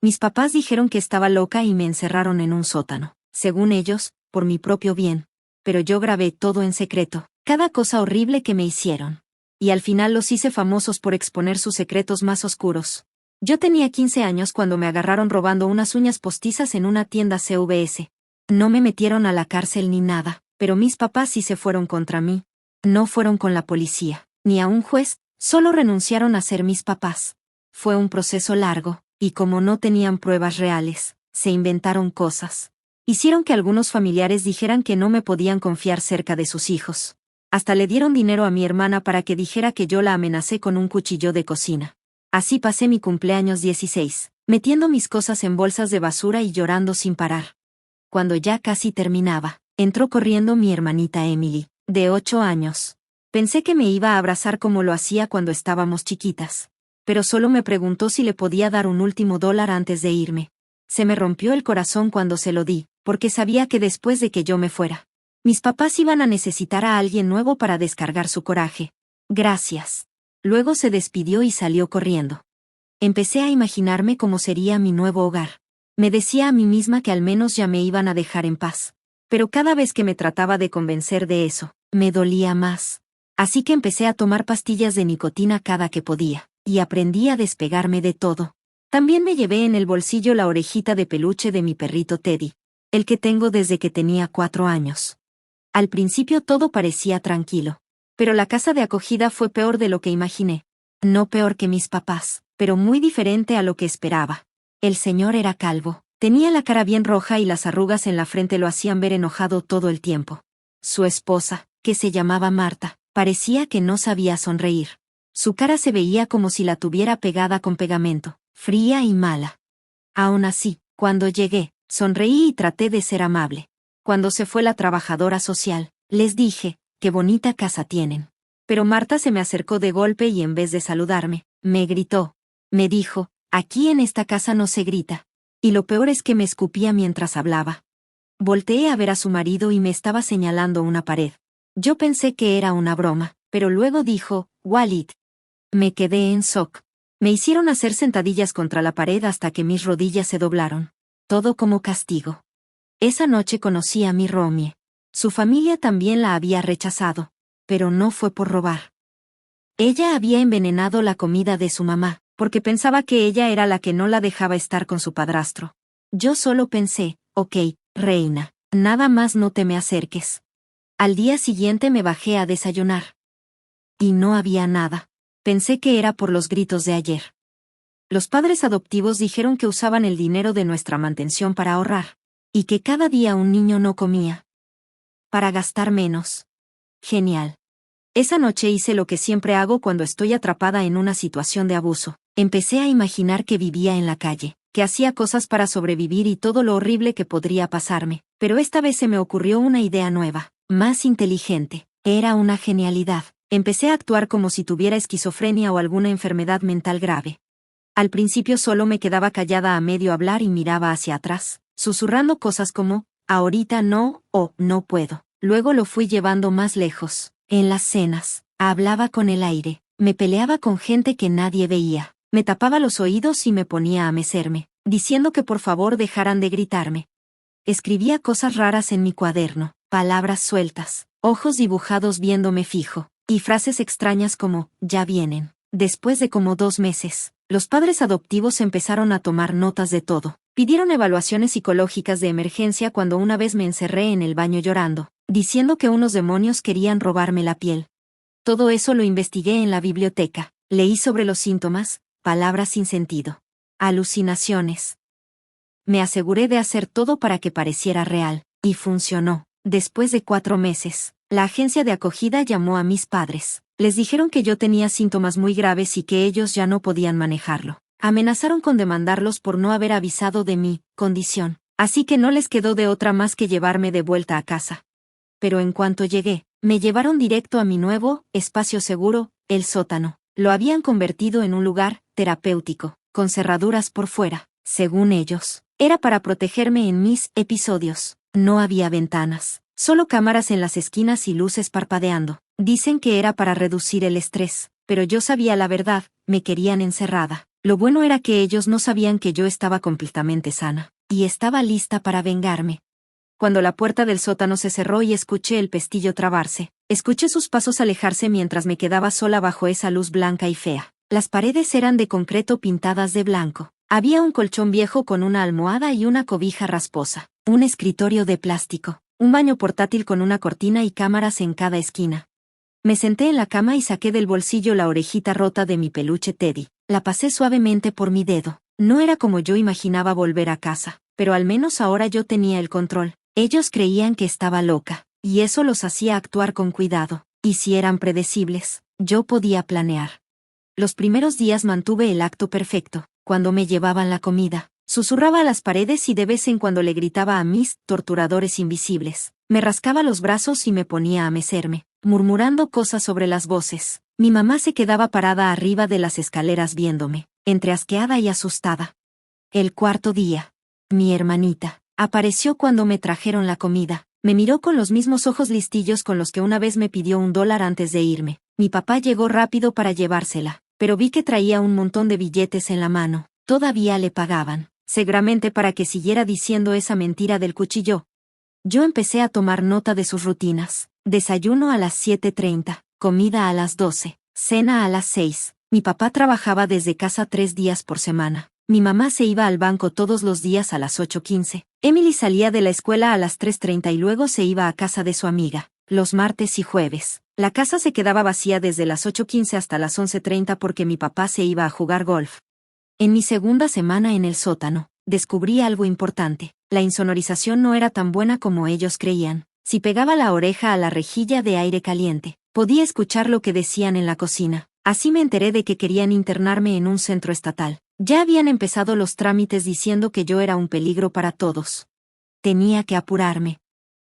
Mis papás dijeron que estaba loca y me encerraron en un sótano, según ellos, por mi propio bien. Pero yo grabé todo en secreto, cada cosa horrible que me hicieron. Y al final los hice famosos por exponer sus secretos más oscuros. Yo tenía 15 años cuando me agarraron robando unas uñas postizas en una tienda CVS. No me metieron a la cárcel ni nada, pero mis papás sí se fueron contra mí. No fueron con la policía, ni a un juez, solo renunciaron a ser mis papás. Fue un proceso largo, y como no tenían pruebas reales, se inventaron cosas. Hicieron que algunos familiares dijeran que no me podían confiar cerca de sus hijos. Hasta le dieron dinero a mi hermana para que dijera que yo la amenacé con un cuchillo de cocina. Así pasé mi cumpleaños 16, metiendo mis cosas en bolsas de basura y llorando sin parar. Cuando ya casi terminaba, entró corriendo mi hermanita Emily, de 8 años. Pensé que me iba a abrazar como lo hacía cuando estábamos chiquitas. Pero solo me preguntó si le podía dar un último $1 antes de irme. Se me rompió el corazón cuando se lo di, porque sabía que después de que yo me fuera, mis papás iban a necesitar a alguien nuevo para descargar su coraje. Gracias. Luego se despidió y salió corriendo. Empecé a imaginarme cómo sería mi nuevo hogar. Me decía a mí misma que al menos ya me iban a dejar en paz. Pero cada vez que me trataba de convencer de eso, me dolía más. Así que empecé a tomar pastillas de nicotina cada que podía, y aprendí a despegarme de todo. También me llevé en el bolsillo la orejita de peluche de mi perrito Teddy, el que tengo desde que tenía 4 años. Al principio todo parecía tranquilo. Pero la casa de acogida fue peor de lo que imaginé. No peor que mis papás, pero muy diferente a lo que esperaba. El señor era calvo, tenía la cara bien roja y las arrugas en la frente lo hacían ver enojado todo el tiempo. Su esposa, que se llamaba Marta, parecía que no sabía sonreír. Su cara se veía como si la tuviera pegada con pegamento, fría y mala. Aún así, cuando llegué, sonreí y traté de ser amable. Cuando se fue la trabajadora social, les dije, qué bonita casa tienen. Pero Marta se me acercó de golpe y en vez de saludarme, me gritó. Me dijo, aquí en esta casa no se grita. Y lo peor es que me escupía mientras hablaba. Volteé a ver a su marido y me estaba señalando una pared. Yo pensé que era una broma, pero luego dijo, Walid. Me quedé en shock. Me hicieron hacer sentadillas contra la pared hasta que mis rodillas se doblaron. Todo como castigo. Esa noche conocí a mi Romie. Su familia también la había rechazado, pero no fue por robar. Ella había envenenado la comida de su mamá, porque pensaba que ella era la que no la dejaba estar con su padrastro. Yo solo pensé, ok, reina, nada más no te me acerques. Al día siguiente me bajé a desayunar. Y no había nada. Pensé que era por los gritos de ayer. Los padres adoptivos dijeron que usaban el dinero de nuestra mantención para ahorrar, y que cada día un niño no comía. Para gastar menos. Genial. Esa noche hice lo que siempre hago cuando estoy atrapada en una situación de abuso. Empecé a imaginar que vivía en la calle, que hacía cosas para sobrevivir y todo lo horrible que podría pasarme. Pero esta vez se me ocurrió una idea nueva, más inteligente. Era una genialidad. Empecé a actuar como si tuviera esquizofrenia o alguna enfermedad mental grave. Al principio solo me quedaba callada a medio hablar y miraba hacia atrás, susurrando cosas como, ahorita no, o no puedo. Luego lo fui llevando más lejos. En las cenas, hablaba con el aire, me peleaba con gente que nadie veía, me tapaba los oídos y me ponía a mecerme, diciendo que por favor dejaran de gritarme. Escribía cosas raras en mi cuaderno, palabras sueltas, ojos dibujados viéndome fijo, y frases extrañas como, ya vienen. Después de como 2 meses, los padres adoptivos empezaron a tomar notas de todo. Pidieron evaluaciones psicológicas de emergencia cuando una vez me encerré en el baño llorando, diciendo que unos demonios querían robarme la piel. Todo eso lo investigué en la biblioteca, leí sobre los síntomas, palabras sin sentido. Alucinaciones. Me aseguré de hacer todo para que pareciera real, y funcionó. Después de 4 meses, la agencia de acogida llamó a mis padres. Les dijeron que yo tenía síntomas muy graves y que ellos ya no podían manejarlo. Amenazaron con demandarlos por no haber avisado de mi condición, así que no les quedó de otra más que llevarme de vuelta a casa. Pero en cuanto llegué, me llevaron directo a mi nuevo espacio seguro, el sótano. Lo habían convertido en un lugar terapéutico, con cerraduras por fuera, según ellos. Era para protegerme en mis episodios. No había ventanas, solo cámaras en las esquinas y luces parpadeando. Dicen que era para reducir el estrés, pero yo sabía la verdad, me querían encerrada. Lo bueno era que ellos no sabían que yo estaba completamente sana, y estaba lista para vengarme. Cuando la puerta del sótano se cerró y escuché el pestillo trabarse, escuché sus pasos alejarse mientras me quedaba sola bajo esa luz blanca y fea. Las paredes eran de concreto pintadas de blanco. Había un colchón viejo con una almohada y una cobija rasposa, un escritorio de plástico, un baño portátil con una cortina y cámaras en cada esquina. Me senté en la cama y saqué del bolsillo la orejita rota de mi peluche Teddy. La pasé suavemente por mi dedo. No era como yo imaginaba volver a casa, pero al menos ahora yo tenía el control. Ellos creían que estaba loca, y eso los hacía actuar con cuidado, y si eran predecibles, yo podía planear. Los primeros días mantuve el acto perfecto. Cuando me llevaban la comida, susurraba a las paredes y de vez en cuando le gritaba a mis torturadores invisibles. Me rascaba los brazos y me ponía a mecerme, murmurando cosas sobre las voces. Mi mamá se quedaba parada arriba de las escaleras viéndome, entre asqueada y asustada. El cuarto día, mi hermanita apareció cuando me trajeron la comida. Me miró con los mismos ojos listillos con los que una vez me pidió $1 antes de irme. Mi papá llegó rápido para llevársela, pero vi que traía un montón de billetes en la mano. Todavía le pagaban, seguramente para que siguiera diciendo esa mentira del cuchillo. Yo empecé a tomar nota de sus rutinas. Desayuno a las 7:30, comida a las 12, cena a las 6. Mi papá trabajaba desde casa 3 días por semana. Mi mamá se iba al banco todos los días a las 8:15. Emily salía de la escuela a las 3:30 y luego se iba a casa de su amiga, los martes y jueves. La casa se quedaba vacía desde las 8:15 hasta las 11:30 porque mi papá se iba a jugar golf. En mi segunda semana en el sótano, descubrí algo importante. La insonorización no era tan buena como ellos creían. Si pegaba la oreja a la rejilla de aire caliente, podía escuchar lo que decían en la cocina. Así me enteré de que querían internarme en un centro estatal. Ya habían empezado los trámites diciendo que yo era un peligro para todos. Tenía que apurarme.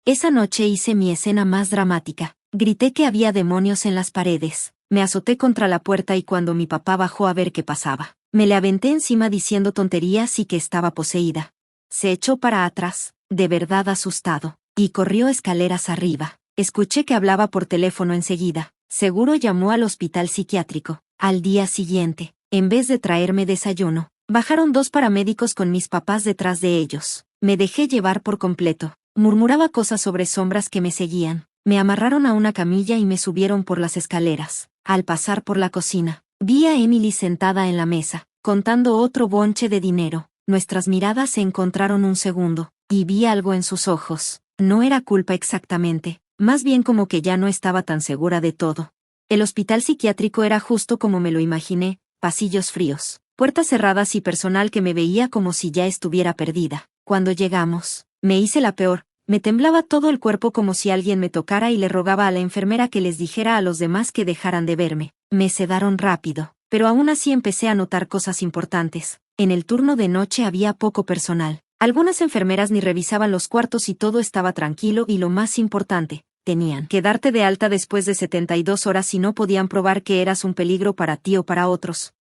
Esa noche hice mi escena más dramática. Grité que había demonios en las paredes. Me azoté contra la puerta y cuando mi papá bajó a ver qué pasaba, me le aventé encima diciendo tonterías y que estaba poseída. Se echó para atrás, de verdad asustado, y corrió escaleras arriba. Escuché que hablaba por teléfono enseguida. Seguro llamó al hospital psiquiátrico. Al día siguiente, en vez de traerme desayuno, bajaron 2 paramédicos con mis papás detrás de ellos. Me dejé llevar por completo. Murmuraba cosas sobre sombras que me seguían. Me amarraron a una camilla y me subieron por las escaleras. Al pasar por la cocina, vi a Emily sentada en la mesa, contando otro bonche de dinero. Nuestras miradas se encontraron un segundo, y vi algo en sus ojos. No era culpa exactamente, más bien como que ya no estaba tan segura de todo. El hospital psiquiátrico era justo como me lo imaginé, pasillos fríos, puertas cerradas y personal que me veía como si ya estuviera perdida. Cuando llegamos, me hice la peor. Me temblaba todo el cuerpo como si alguien me tocara y le rogaba a la enfermera que les dijera a los demás que dejaran de verme. Me sedaron rápido, pero aún así empecé a notar cosas importantes. En el turno de noche había poco personal. Algunas enfermeras ni revisaban los cuartos y todo estaba tranquilo y lo más importante, tenían que darte de alta después de 72 horas y no podían probar que eras un peligro para ti o para otros.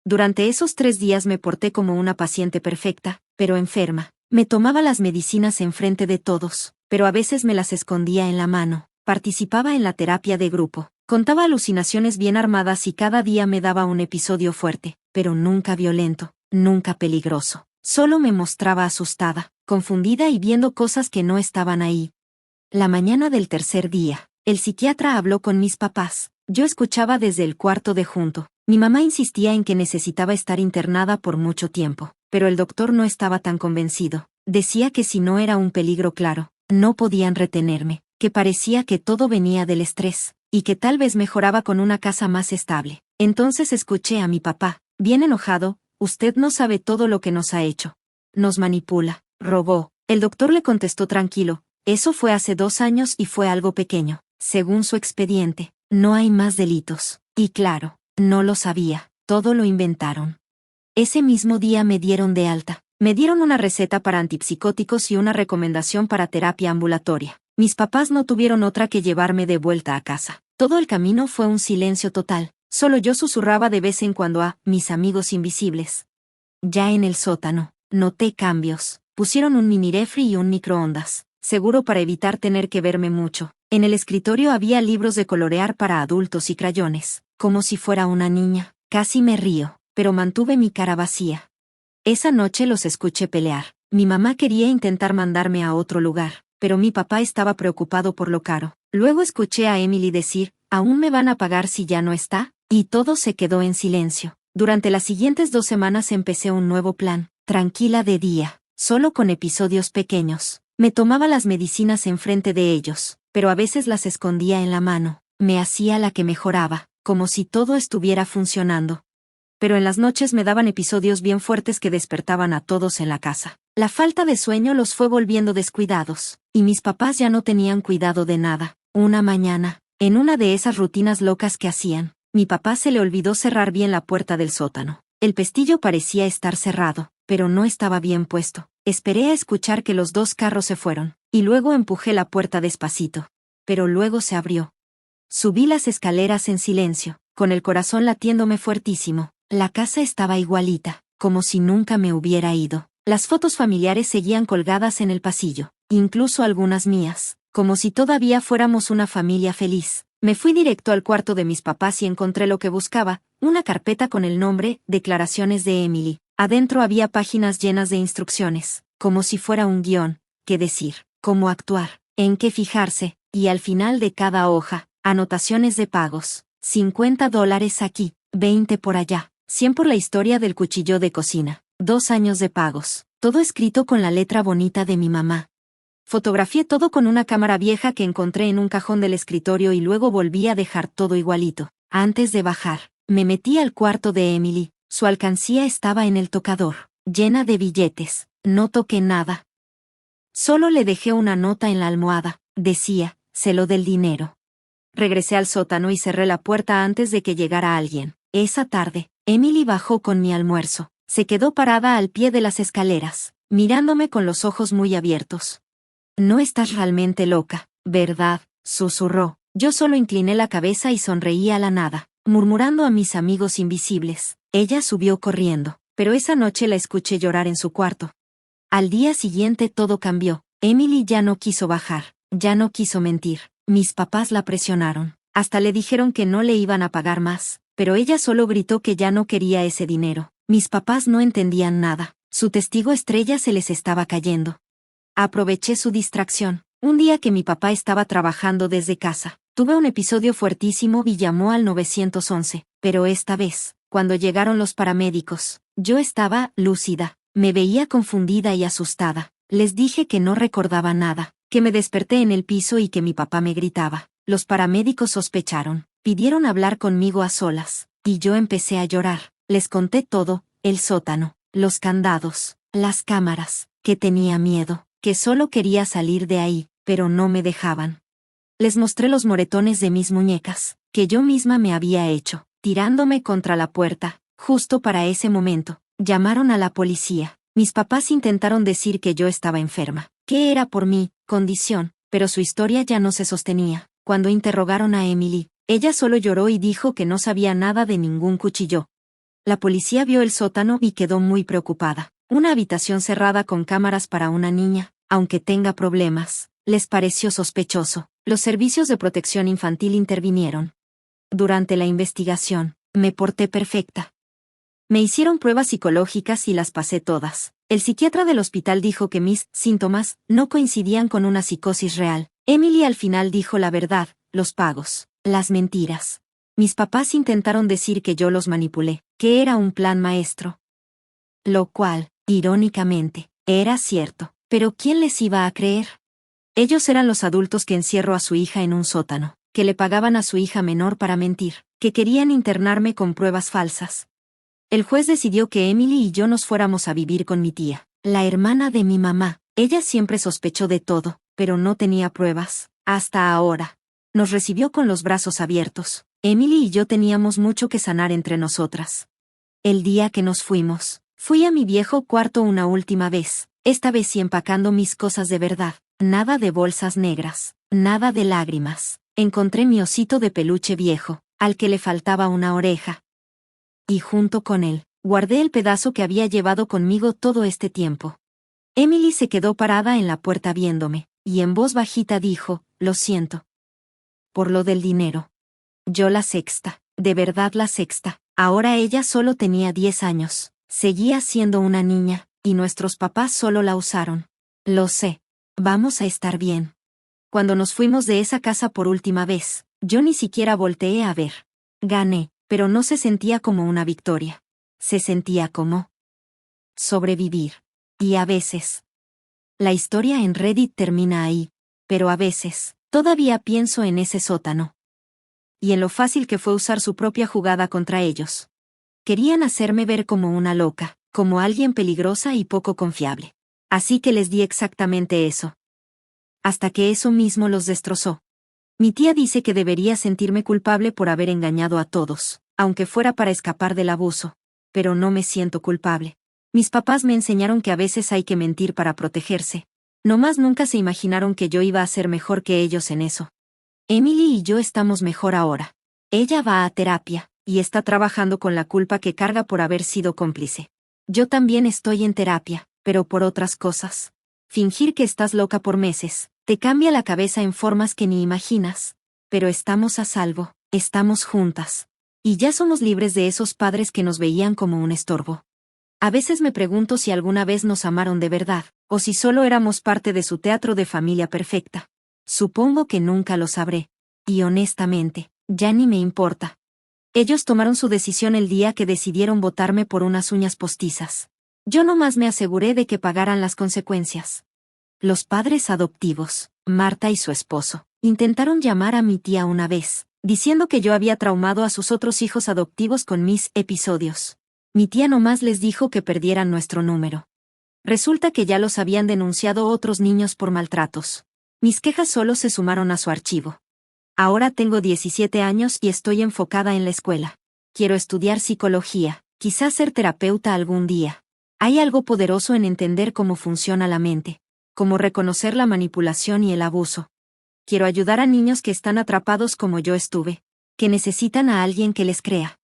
Durante esos 3 días me porté como una paciente perfecta, pero enferma. Me tomaba las medicinas enfrente de todos, pero a veces me las escondía en la mano. Participaba en la terapia de grupo. Contaba alucinaciones bien armadas y cada día me daba un episodio fuerte, pero nunca violento, nunca peligroso. Solo me mostraba asustada, confundida y viendo cosas que no estaban ahí. La mañana del tercer día, el psiquiatra habló con mis papás. Yo escuchaba desde el cuarto de junto. Mi mamá insistía en que necesitaba estar internada por mucho tiempo, pero el doctor no estaba tan convencido. Decía que si no era un peligro claro, no podían retenerme, que parecía que todo venía del estrés, y que tal vez mejoraba con una casa más estable. Entonces escuché a mi papá, bien enojado: usted no sabe todo lo que nos ha hecho. Nos manipula, robó. El doctor le contestó tranquilo: eso fue hace 2 años y fue algo pequeño. Según su expediente, no hay más delitos. Y claro, no lo sabía, todo lo inventaron. Ese mismo día me dieron de alta. Me dieron una receta para antipsicóticos y una recomendación para terapia ambulatoria. Mis papás no tuvieron otra que llevarme de vuelta a casa. Todo el camino fue un silencio total. Solo yo susurraba de vez en cuando a mis amigos invisibles. Ya en el sótano, noté cambios. Pusieron un mini refri y un microondas, seguro para evitar tener que verme mucho. En el escritorio había libros de colorear para adultos y crayones. Como si fuera una niña. Casi me río. pero mantuve mi cara vacía. Esa noche los escuché pelear. Mi mamá quería intentar mandarme a otro lugar, pero mi papá estaba preocupado por lo caro. Luego escuché a Emily decir, ¿aún me van a pagar si ya no está? Y todo se quedó en silencio. Durante las siguientes 2 semanas empecé un nuevo plan, tranquila de día, solo con episodios pequeños. Me tomaba las medicinas enfrente de ellos, pero a veces las escondía en la mano. Me hacía la que mejoraba, como si todo estuviera funcionando. Pero en las noches me daban episodios bien fuertes que despertaban a todos en la casa. La falta de sueño los fue volviendo descuidados, y mis papás ya no tenían cuidado de nada. Una mañana, en una de esas rutinas locas que hacían, mi papá se le olvidó cerrar bien la puerta del sótano. El pestillo parecía estar cerrado, pero no estaba bien puesto. Esperé a escuchar que los 2 carros se fueron, y luego empujé la puerta despacito. Pero luego se abrió. Subí las escaleras en silencio, con el corazón latiéndome fuertísimo. La casa estaba igualita, como si nunca me hubiera ido. Las fotos familiares seguían colgadas en el pasillo, incluso algunas mías, como si todavía fuéramos una familia feliz. Me fui directo al cuarto de mis papás y encontré lo que buscaba, una carpeta con el nombre, Declaraciones de Emily. Adentro había páginas llenas de instrucciones, como si fuera un guión, qué decir, cómo actuar, en qué fijarse, y al final de cada hoja, anotaciones de pagos. $50 aquí, 20 por allá. 100 por la historia del cuchillo de cocina. 2 años de pagos. Todo escrito con la letra bonita de mi mamá. Fotografié todo con una cámara vieja que encontré en un cajón del escritorio y luego volví a dejar todo igualito. Antes de bajar, me metí al cuarto de Emily. Su alcancía estaba en el tocador, llena de billetes. No toqué nada. Solo le dejé una nota en la almohada. Decía, se lo del dinero. Regresé al sótano y cerré la puerta antes de que llegara alguien. Esa tarde, Emily bajó con mi almuerzo. Se quedó parada al pie de las escaleras, mirándome con los ojos muy abiertos. No estás realmente loca, ¿verdad?, susurró. Yo solo incliné la cabeza y sonreí a la nada, murmurando a mis amigos invisibles. Ella subió corriendo, pero esa noche la escuché llorar en su cuarto. Al día siguiente todo cambió. Emily ya no quiso bajar, ya no quiso mentir. Mis papás la presionaron. Hasta le dijeron que no le iban a pagar más, pero ella solo gritó que ya no quería ese dinero. Mis papás no entendían nada. Su testigo estrella se les estaba cayendo. Aproveché su distracción. Un día que mi papá estaba trabajando desde casa, tuve un episodio fuertísimo y llamó al 911, pero esta vez, cuando llegaron los paramédicos, yo estaba lúcida. Me veía confundida y asustada. Les dije que no recordaba nada, que me desperté en el piso y que mi papá me gritaba. Los paramédicos sospecharon, pidieron hablar conmigo a solas, y yo empecé a llorar. Les conté todo, el sótano, los candados, las cámaras, que tenía miedo, que solo quería salir de ahí, pero no me dejaban. Les mostré los moretones de mis muñecas, que yo misma me había hecho, tirándome contra la puerta. Justo para ese momento, llamaron a la policía. Mis papás intentaron decir que yo estaba enferma, que era por mi condición, pero su historia ya no se sostenía. Cuando interrogaron a Emily, ella solo lloró y dijo que no sabía nada de ningún cuchillo. La policía vio el sótano y quedó muy preocupada. Una habitación cerrada con cámaras para una niña, aunque tenga problemas, les pareció sospechoso. Los servicios de protección infantil intervinieron. Durante la investigación, me porté perfecta. Me hicieron pruebas psicológicas y las pasé todas. El psiquiatra del hospital dijo que mis síntomas no coincidían con una psicosis real. Emily al final dijo la verdad, los pagos, las mentiras. Mis papás intentaron decir que yo los manipulé, que era un plan maestro. Lo cual, irónicamente, era cierto. Pero ¿quién les iba a creer? Ellos eran los adultos que encierró a su hija en un sótano, que le pagaban a su hija menor para mentir, que querían internarme con pruebas falsas. El juez decidió que Emily y yo nos fuéramos a vivir con mi tía, la hermana de mi mamá. Ella siempre sospechó de todo, pero no tenía pruebas, hasta ahora. Nos recibió con los brazos abiertos. Emily y yo teníamos mucho que sanar entre nosotras. El día que nos fuimos, fui a mi viejo cuarto una última vez, esta vez sí empacando mis cosas de verdad. Nada de bolsas negras, nada de lágrimas. Encontré mi osito de peluche viejo, al que le faltaba una oreja. Y junto con él, guardé el pedazo que había llevado conmigo todo este tiempo. Emily se quedó parada en la puerta viéndome, y en voz bajita dijo, lo siento. Por lo del dinero. Yo la sexta, de verdad la sexta. Ahora ella solo tenía 10 años. Seguía siendo una niña, y nuestros papás solo la usaron. Lo sé. Vamos a estar bien. Cuando nos fuimos de esa casa por última vez, yo ni siquiera volteé a ver. Gané, pero no se sentía como una victoria. Se sentía como sobrevivir. Y a veces. La historia en Reddit termina ahí, pero a veces, todavía pienso en ese sótano. Y en lo fácil que fue usar su propia jugada contra ellos. Querían hacerme ver como una loca, como alguien peligrosa y poco confiable. Así que les di exactamente eso. Hasta que eso mismo los destrozó. Mi tía dice que debería sentirme culpable por haber engañado a todos, aunque fuera para escapar del abuso. Pero no me siento culpable. Mis papás me enseñaron que a veces hay que mentir para protegerse. Nomás nunca se imaginaron que yo iba a ser mejor que ellos en eso. Emily y yo estamos mejor ahora. Ella va a terapia, y está trabajando con la culpa que carga por haber sido cómplice. Yo también estoy en terapia, pero por otras cosas. Fingir que estás loca por meses, te cambia la cabeza en formas que ni imaginas. Pero estamos a salvo, estamos juntas. Y ya somos libres de esos padres que nos veían como un estorbo. A veces me pregunto si alguna vez nos amaron de verdad, o si solo éramos parte de su teatro de familia perfecta. Supongo que nunca lo sabré. Y honestamente, ya ni me importa. Ellos tomaron su decisión el día que decidieron botarme por unas uñas postizas. Yo nomás me aseguré de que pagaran las consecuencias. Los padres adoptivos, Marta y su esposo, intentaron llamar a mi tía una vez, diciendo que yo había traumado a sus otros hijos adoptivos con mis episodios. Mi tía nomás les dijo que perdieran nuestro número. Resulta que ya los habían denunciado otros niños por maltratos. Mis quejas solo se sumaron a su archivo. Ahora tengo 17 años y estoy enfocada en la escuela. Quiero estudiar psicología, quizás ser terapeuta algún día. Hay algo poderoso en entender cómo funciona la mente, cómo reconocer la manipulación y el abuso. Quiero ayudar a niños que están atrapados como yo estuve, que necesitan a alguien que les crea.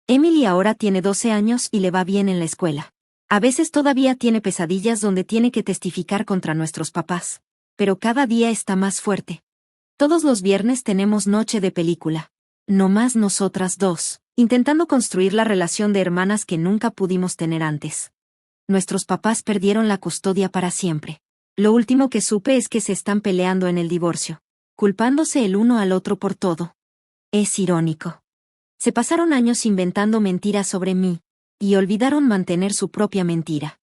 Emily ahora tiene 12 años y le va bien en la escuela. A veces todavía tiene pesadillas donde tiene que testificar contra nuestros papás. Pero cada día está más fuerte. Todos los viernes tenemos noche de película. No más nosotras dos, intentando construir la relación de hermanas que nunca pudimos tener antes. Nuestros papás perdieron la custodia para siempre. Lo último que supe es que se están peleando en el divorcio, culpándose el uno al otro por todo. Es irónico. Se pasaron años inventando mentiras sobre mí, y olvidaron mantener su propia mentira.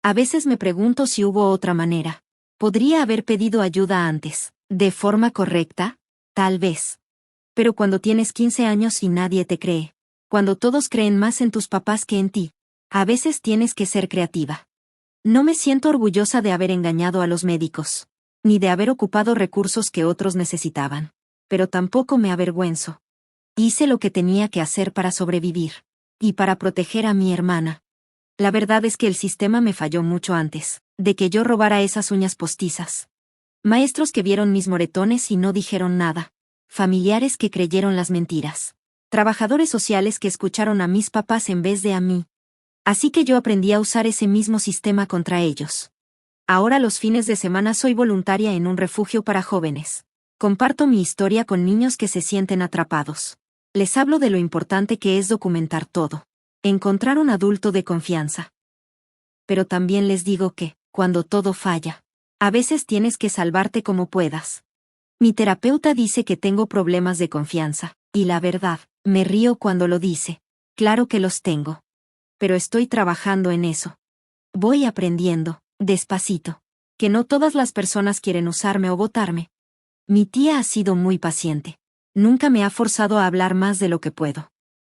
A veces me pregunto si hubo otra manera. ¿Podría haber pedido ayuda antes, de forma correcta? Tal vez. Pero cuando tienes 15 años y nadie te cree, cuando todos creen más en tus papás que en ti, a veces tienes que ser creativa. No me siento orgullosa de haber engañado a los médicos, ni de haber ocupado recursos que otros necesitaban. Pero tampoco me avergüenzo. Hice lo que tenía que hacer para sobrevivir, y para proteger a mi hermana. La verdad es que el sistema me falló mucho antes de que yo robara esas uñas postizas. Maestros que vieron mis moretones y no dijeron nada. Familiares que creyeron las mentiras. Trabajadores sociales que escucharon a mis papás en vez de a mí. Así que yo aprendí a usar ese mismo sistema contra ellos. Ahora los fines de semana soy voluntaria en un refugio para jóvenes. Comparto mi historia con niños que se sienten atrapados. Les hablo de lo importante que es documentar todo. Encontrar un adulto de confianza. Pero también les digo que, cuando todo falla, a veces tienes que salvarte como puedas. Mi terapeuta dice que tengo problemas de confianza, y la verdad, me río cuando lo dice. Claro que los tengo. Pero estoy trabajando en eso. Voy aprendiendo, despacito, que no todas las personas quieren usarme o votarme. Mi tía ha sido muy paciente. Nunca me ha forzado a hablar más de lo que puedo.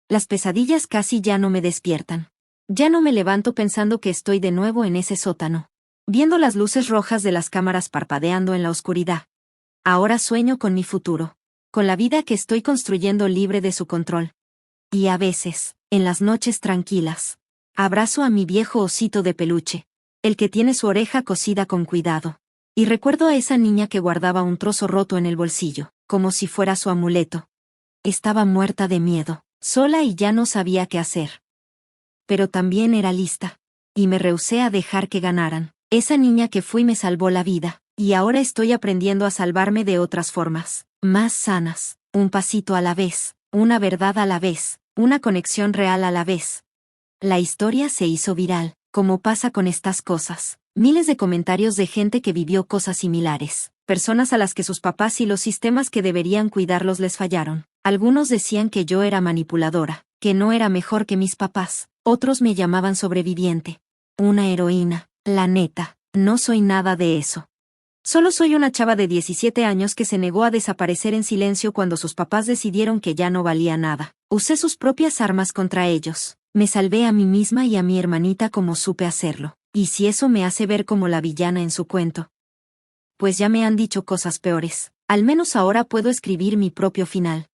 Las pesadillas casi ya no me despiertan. Ya no me levanto pensando que estoy de nuevo en ese sótano, viendo las luces rojas de las cámaras parpadeando en la oscuridad. Ahora sueño con mi futuro, con la vida que estoy construyendo libre de su control. Y a veces, en las noches tranquilas, abrazo a mi viejo osito de peluche, el que tiene su oreja cosida con cuidado. Y recuerdo a esa niña que guardaba un trozo roto en el bolsillo, como si fuera su amuleto. Estaba muerta de miedo, sola y ya no sabía qué hacer. Pero también era lista, y me rehusé a dejar que ganaran. Esa niña que fui me salvó la vida, y ahora estoy aprendiendo a salvarme de otras formas, más sanas, un pasito a la vez, una verdad a la vez. una conexión real a la vez. La historia se hizo viral, como pasa con estas cosas. Miles de comentarios de gente que vivió cosas similares, personas a las que sus papás y los sistemas que deberían cuidarlos les fallaron. Algunos decían que yo era manipuladora, que no era mejor que mis papás. Otros me llamaban sobreviviente. Una heroína. La neta, no soy nada de eso. Solo soy una chava de 17 años que se negó a desaparecer en silencio cuando sus papás decidieron que ya no valía nada. Usé sus propias armas contra ellos. Me salvé a mí misma y a mi hermanita como supe hacerlo. ¿Y si eso me hace ver como la villana en su cuento? Pues ya me han dicho cosas peores. Al menos ahora puedo escribir mi propio final.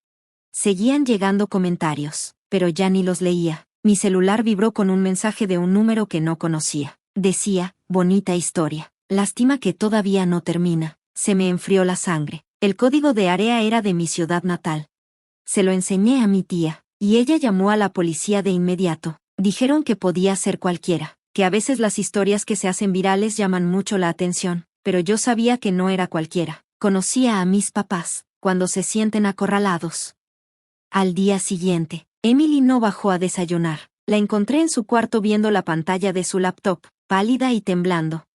Seguían llegando comentarios, pero ya ni los leía. Mi celular vibró con un mensaje de un número que no conocía. Decía, bonita historia. Lástima que todavía no termina. Se me enfrió la sangre. El código de área era de mi ciudad natal. Se lo enseñé a mi tía, y ella llamó a la policía de inmediato. Dijeron que podía ser cualquiera, que a veces las historias que se hacen virales llaman mucho la atención, pero yo sabía que no era cualquiera. Conocía a mis papás, cuando se sienten acorralados. Al día siguiente, Emily no bajó a desayunar. La encontré en su cuarto viendo la pantalla de su laptop, pálida y temblando.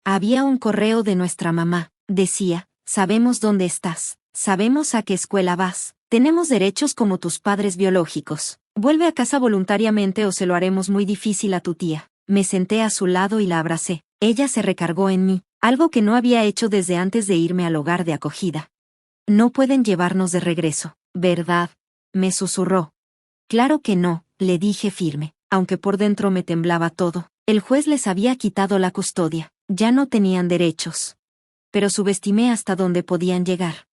Había un correo de nuestra mamá. Decía, sabemos dónde estás, sabemos a qué escuela vas, tenemos derechos como tus padres biológicos. Vuelve a casa voluntariamente o se lo haremos muy difícil a tu tía. Me senté a su lado y la abracé. Ella se recargó en mí, algo que no había hecho desde antes de irme al hogar de acogida. No pueden llevarnos de regreso, ¿verdad? Me susurró. Claro que no, le dije firme, aunque por dentro me temblaba todo. El juez les había quitado la custodia, ya no tenían derechos. Pero subestimé hasta dónde podían llegar.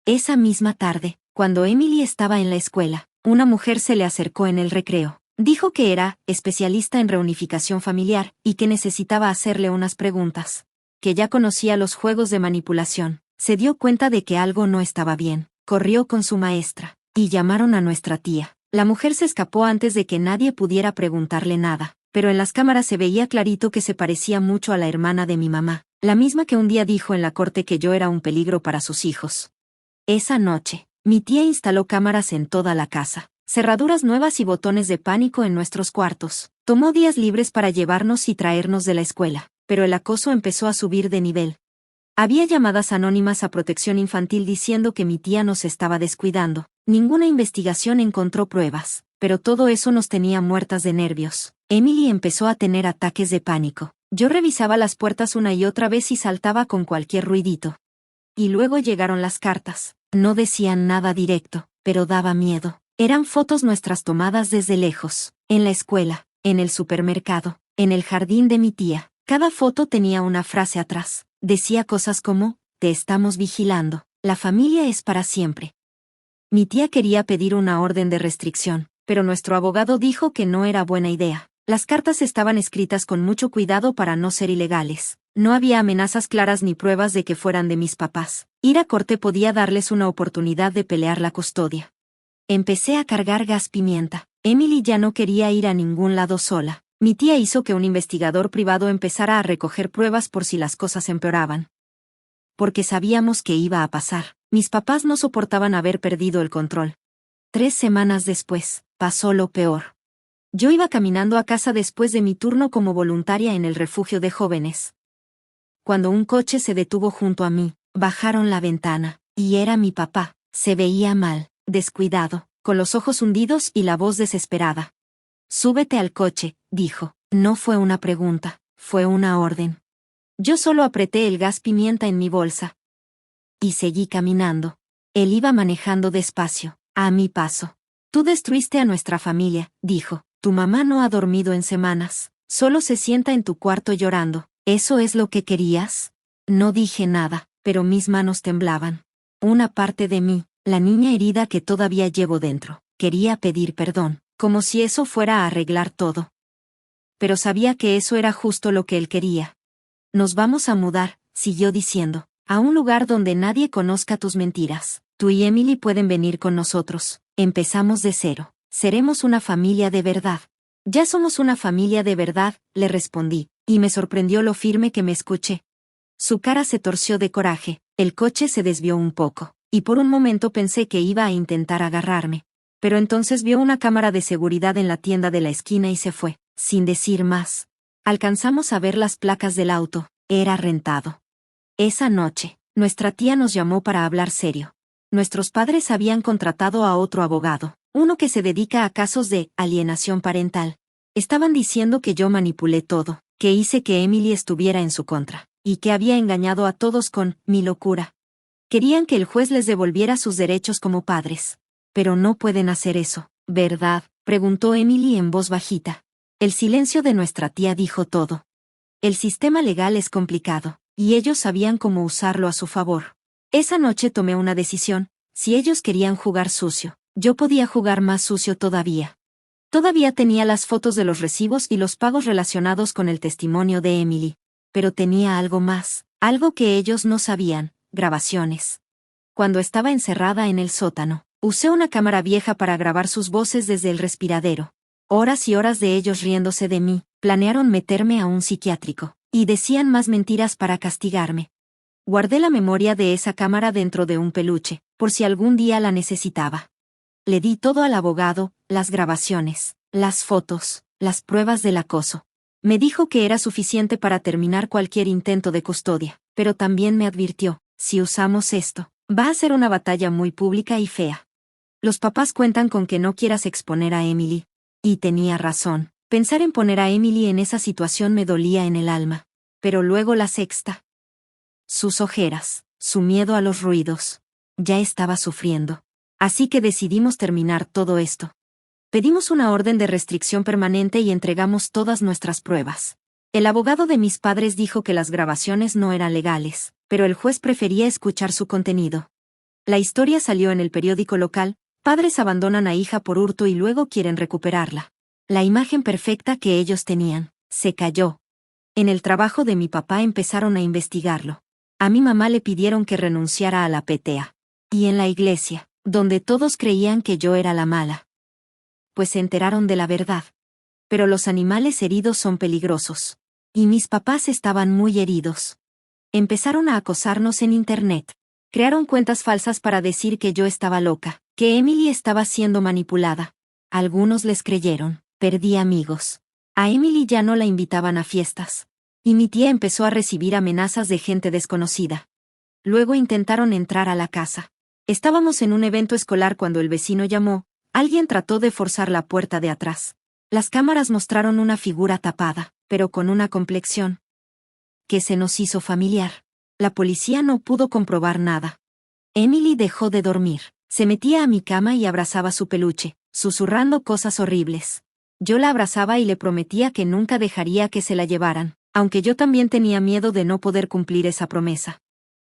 Esa misma tarde, cuando Emily estaba en la escuela, una mujer se le acercó en el recreo. Dijo que era especialista en reunificación familiar y que necesitaba hacerle unas preguntas. Que ya conocía los juegos de manipulación. Se dio cuenta de que algo no estaba bien. Corrió con su maestra y llamaron a nuestra tía. La mujer se escapó antes de que nadie pudiera preguntarle nada, pero en las cámaras se veía clarito que se parecía mucho a la hermana de mi mamá, la misma que un día dijo en la corte que yo era un peligro para sus hijos. Esa noche, mi tía instaló cámaras en toda la casa, cerraduras nuevas y botones de pánico en nuestros cuartos. Tomó días libres para llevarnos y traernos de la escuela, pero el acoso empezó a subir de nivel. Había llamadas anónimas a protección infantil diciendo que mi tía nos estaba descuidando. Ninguna investigación encontró pruebas, pero todo eso nos tenía muertas de nervios. Emily empezó a tener ataques de pánico. Yo revisaba las puertas una y otra vez y saltaba con cualquier ruidito. Y luego llegaron las cartas. No decían nada directo, pero daba miedo. Eran fotos nuestras tomadas desde lejos, en la escuela, en el supermercado, en el jardín de mi tía. Cada foto tenía una frase atrás. Decía cosas como, te estamos vigilando, la familia es para siempre. Mi tía quería pedir una orden de restricción, pero nuestro abogado dijo que no era buena idea. Las cartas estaban escritas con mucho cuidado para no ser ilegales. No había amenazas claras ni pruebas de que fueran de mis papás. Ir a corte podía darles una oportunidad de pelear la custodia. Empecé a cargar gas pimienta. Emily ya no quería ir a ningún lado sola. Mi tía hizo que un investigador privado empezara a recoger pruebas por si las cosas empeoraban. Porque sabíamos que iba a pasar. Mis papás no soportaban haber perdido el control. 3 semanas después, pasó lo peor. Yo iba caminando a casa después de mi turno como voluntaria en el refugio de jóvenes. Cuando un coche se detuvo junto a mí, bajaron la ventana, y era mi papá. Se veía mal, descuidado, con los ojos hundidos y la voz desesperada. Súbete al coche, dijo. No fue una pregunta, fue una orden. Yo solo apreté el gas pimienta en mi bolsa. Y seguí caminando. Él iba manejando despacio, a mi paso. Tú destruiste a nuestra familia, dijo. Tu mamá no ha dormido en semanas. Solo se sienta en tu cuarto llorando. ¿Eso es lo que querías? No dije nada, pero mis manos temblaban. Una parte de mí, la niña herida que todavía llevo dentro, quería pedir perdón, como si eso fuera a arreglar todo. Pero sabía que eso era justo lo que él quería. Nos vamos a mudar, siguió diciendo, a un lugar donde nadie conozca tus mentiras. Tú y Emily pueden venir con nosotros. Empezamos de cero. Seremos una familia de verdad. Ya somos una familia de verdad, le respondí, y me sorprendió lo firme que me escuché. Su cara se torció de coraje, el coche se desvió un poco, y por un momento pensé que iba a intentar agarrarme. pero entonces vio una cámara de seguridad en la tienda de la esquina y se fue, sin decir más. Alcanzamos a ver las placas del auto, era rentado. Esa noche, nuestra tía nos llamó para hablar serio. Nuestros padres habían contratado a otro abogado, uno que se dedica a casos de alienación parental. Estaban diciendo que yo manipulé todo, que hice que Emily estuviera en su contra, y que había engañado a todos con mi locura. Querían que el juez les devolviera sus derechos como padres. Pero no pueden hacer eso, ¿verdad?, preguntó Emily en voz bajita. El silencio de nuestra tía dijo todo. El sistema legal es complicado, y ellos sabían cómo usarlo a su favor. Esa noche tomé una decisión: si ellos querían jugar sucio, yo podía jugar más sucio todavía. Todavía tenía las fotos de los recibos y los pagos relacionados con el testimonio de Emily. Pero tenía algo más, algo que ellos no sabían: grabaciones. Cuando estaba encerrada en el sótano, usé una cámara vieja para grabar sus voces desde el respiradero. Horas y horas de ellos riéndose de mí. Planearon meterme a un psiquiátrico, y decían más mentiras para castigarme. Guardé la memoria de esa cámara dentro de un peluche, por si algún día la necesitaba. Le di todo al abogado: las grabaciones, las fotos, las pruebas del acoso. Me dijo que era suficiente para terminar cualquier intento de custodia, pero también me advirtió: si usamos esto, va a ser una batalla muy pública y fea. Los papás cuentan con que no quieras exponer a Emily. Y tenía razón. Pensar en poner a Emily en esa situación me dolía en el alma. Pero luego la sexta. Sus ojeras, su miedo a los ruidos. Ya estaba sufriendo. Así que decidimos terminar todo esto. Pedimos una orden de restricción permanente y entregamos todas nuestras pruebas. El abogado de mis padres dijo que las grabaciones no eran legales, pero el juez prefería escuchar su contenido. La historia salió en el periódico local: padres abandonan a hija por hurto y luego quieren recuperarla. La imagen perfecta que ellos tenían se cayó. En el trabajo de mi papá empezaron a investigarlo. A mi mamá le pidieron que renunciara a la PTA. Y en la iglesia, donde todos creían que yo era la mala, pues se enteraron de la verdad. Pero los animales heridos son peligrosos. Y mis papás estaban muy heridos. Empezaron a acosarnos en internet. Crearon cuentas falsas para decir que yo estaba loca, que Emily estaba siendo manipulada. Algunos les creyeron. Perdí amigos. A Emily ya no la invitaban a fiestas. Y mi tía empezó a recibir amenazas de gente desconocida. Luego intentaron entrar a la casa. Estábamos en un evento escolar cuando el vecino llamó. Alguien trató de forzar la puerta de atrás. Las cámaras mostraron una figura tapada, pero con una complexión que se nos hizo familiar. La policía no pudo comprobar nada. Emily dejó de dormir. Se metía a mi cama y abrazaba su peluche, susurrando cosas horribles. Yo la abrazaba y le prometía que nunca dejaría que se la llevaran, aunque yo también tenía miedo de no poder cumplir esa promesa.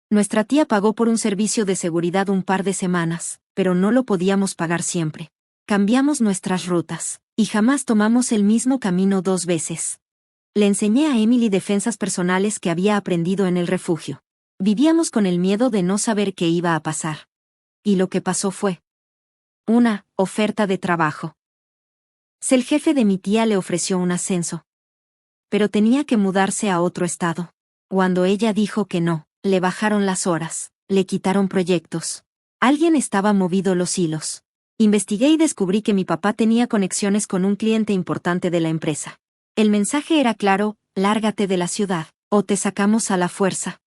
Nuestra tía pagó por un servicio de seguridad un par de semanas, pero no lo podíamos pagar siempre. Cambiamos nuestras rutas, y jamás tomamos el mismo camino 2 veces. Le enseñé a Emily defensas personales que había aprendido en el refugio. Vivíamos con el miedo de no saber qué iba a pasar. Y lo que pasó fue una oferta de trabajo. El jefe de mi tía le ofreció un ascenso. Pero tenía que mudarse a otro estado. Cuando ella dijo que no, le bajaron las horas, le quitaron proyectos. Alguien estaba movido los hilos. Investigué y descubrí que mi papá tenía conexiones con un cliente importante de la empresa. El mensaje era claro: lárgate de la ciudad, o te sacamos a la fuerza.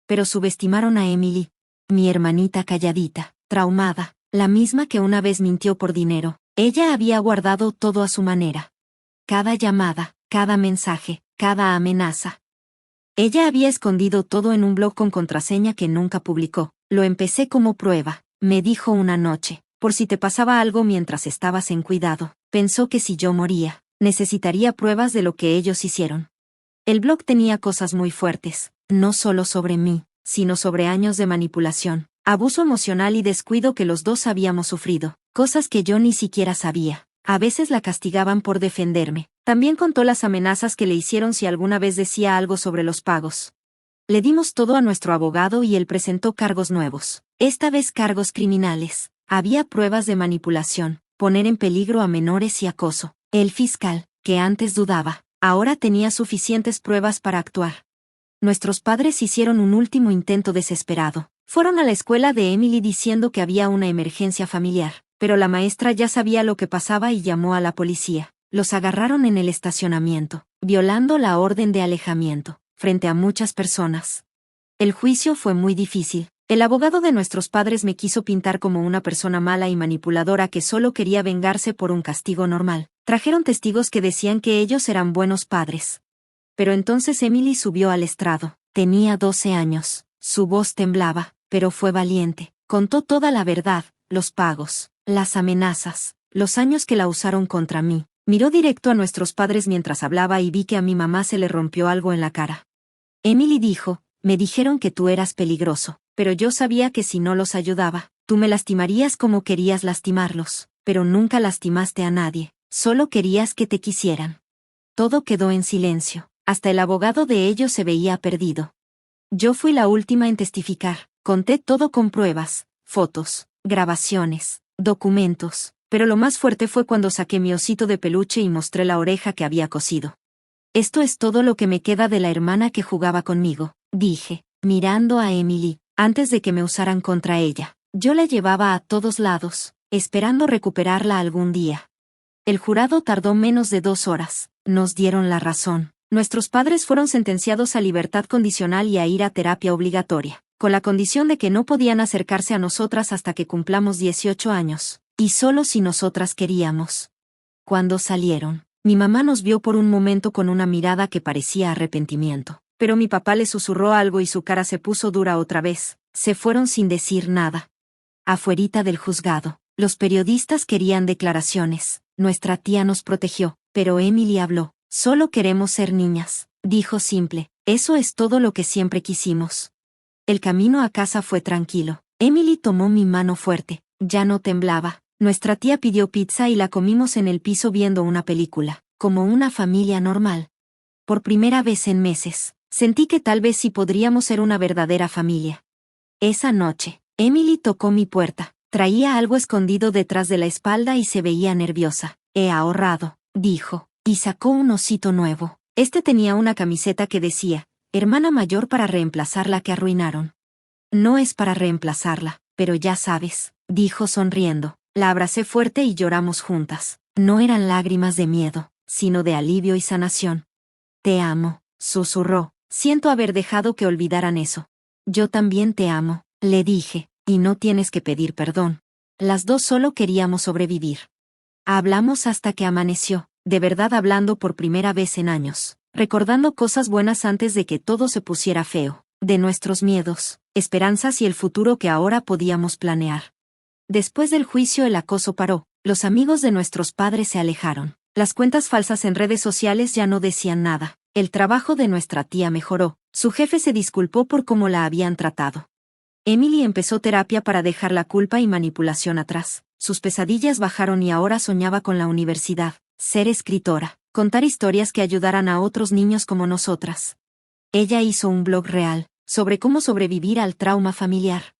Pero subestimaron a Emily, mi hermanita calladita, traumada, la misma que una vez mintió por dinero. Ella había guardado todo a su manera. Cada llamada, cada mensaje, cada amenaza. Ella había escondido todo en un blog con contraseña que nunca publicó. Lo empecé como prueba, me dijo una noche, por si te pasaba algo mientras estabas en cuidado. Pensó que si yo moría, necesitaría pruebas de lo que ellos hicieron. El blog tenía cosas muy fuertes, no solo sobre mí, sino sobre años de manipulación, abuso emocional y descuido que los dos habíamos sufrido, cosas que yo ni siquiera sabía. A veces la castigaban por defenderme. También contó las amenazas que le hicieron si alguna vez decía algo sobre los pagos. Le dimos todo a nuestro abogado y él presentó cargos nuevos, esta vez cargos criminales. Había pruebas de manipulación, poner en peligro a menores y acoso. El fiscal, que antes dudaba, ahora tenía suficientes pruebas para actuar. Nuestros padres hicieron un último intento desesperado. Fueron a la escuela de Emily diciendo que había una emergencia familiar. pero la maestra ya sabía lo que pasaba y llamó a la policía. Los agarraron en el estacionamiento, violando la orden de alejamiento, frente a muchas personas. El juicio fue muy difícil. El abogado de nuestros padres me quiso pintar como una persona mala y manipuladora que solo quería vengarse por un castigo normal. Trajeron testigos que decían que ellos eran buenos padres. Pero entonces Emily subió al estrado. Tenía 12 años. Su voz temblaba, pero fue valiente. Contó toda la verdad, los pagos, las amenazas, los años que la usaron contra mí. Miró directo a nuestros padres mientras hablaba y vi que a mi mamá se le rompió algo en la cara. Emily dijo, me dijeron que tú eras peligroso, pero yo sabía que si no los ayudaba, tú me lastimarías como querías lastimarlos, pero nunca lastimaste a nadie, solo querías que te quisieran. Todo quedó en silencio, hasta el abogado de ellos se veía perdido. Yo fui la última en testificar, conté todo con pruebas, fotos, grabaciones, documentos, pero lo más fuerte fue cuando saqué mi osito de peluche y mostré la oreja que había cosido. Esto es todo lo que me queda de la hermana que jugaba conmigo, dije, mirando a Emily, antes de que me usaran contra ella. Yo la llevaba a todos lados, esperando recuperarla algún día. El jurado tardó menos de 2 horas, nos dieron la razón. Nuestros padres fueron sentenciados a libertad condicional y a ir a terapia obligatoria, con la condición de que no podían acercarse a nosotras hasta que cumplamos 18 años, y solo si nosotras queríamos. Cuando salieron, mi mamá nos vio por un momento con una mirada que parecía arrepentimiento, pero mi papá le susurró algo y su cara se puso dura otra vez. Se fueron sin decir nada. Afuerita del juzgado, los periodistas querían declaraciones. Nuestra tía nos protegió, pero Emily habló. Solo queremos ser niñas, dijo simple. Eso es todo lo que siempre quisimos. El camino a casa fue tranquilo. Emily tomó mi mano fuerte, ya no temblaba. Nuestra tía pidió pizza y la comimos en el piso viendo una película, como una familia normal. Por primera vez en meses, sentí que tal vez sí podríamos ser una verdadera familia. Esa noche, Emily tocó mi puerta. Traía algo escondido detrás de la espalda y se veía nerviosa. He ahorrado, dijo, y sacó un osito nuevo. Este tenía una camiseta que decía, hermana mayor para reemplazar la que arruinaron. No es para reemplazarla, pero ya sabes, dijo sonriendo. La abracé fuerte y lloramos juntas. No eran lágrimas de miedo, sino de alivio y sanación. Te amo, susurró. Siento haber dejado que olvidaran eso. Yo también te amo, le dije, y no tienes que pedir perdón. Las dos solo queríamos sobrevivir. Hablamos hasta que amaneció, de verdad hablando por primera vez en años, recordando cosas buenas antes de que todo se pusiera feo, de nuestros miedos, esperanzas y el futuro que ahora podíamos planear. Después del juicio el acoso paró, los amigos de nuestros padres se alejaron, las cuentas falsas en redes sociales ya no decían nada, el trabajo de nuestra tía mejoró, su jefe se disculpó por cómo la habían tratado. Emily empezó terapia para dejar la culpa y manipulación atrás, sus pesadillas bajaron y ahora soñaba con la universidad, ser escritora, contar historias que ayudaran a otros niños como nosotras. Ella hizo un blog real, sobre cómo sobrevivir al trauma familiar.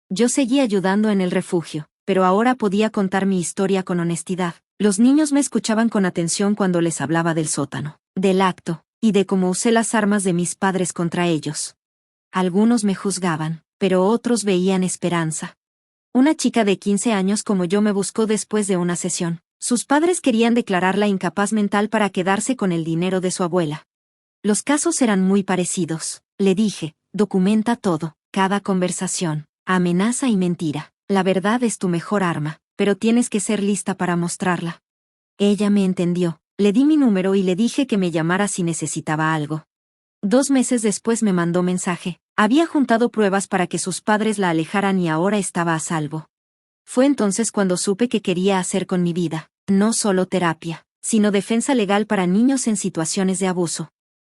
Yo seguí ayudando en el refugio, pero ahora podía contar mi historia con honestidad. Los niños me escuchaban con atención cuando les hablaba del sótano, del acto, y de cómo usé las armas de mis padres contra ellos. Algunos me juzgaban, pero otros veían esperanza. Una chica de 15 años como yo me buscó después de una sesión. Sus padres querían declararla incapaz mental para quedarse con el dinero de su abuela. Los casos eran muy parecidos, le dije, documenta todo, cada conversación. Amenaza y mentira. La verdad es tu mejor arma, pero tienes que ser lista para mostrarla. Ella me entendió. Le di mi número y le dije que me llamara si necesitaba algo. 2 meses después me mandó mensaje. Había juntado pruebas para que sus padres la alejaran y ahora estaba a salvo. Fue entonces cuando supe que quería hacer con mi vida, no solo terapia, sino defensa legal para niños en situaciones de abuso.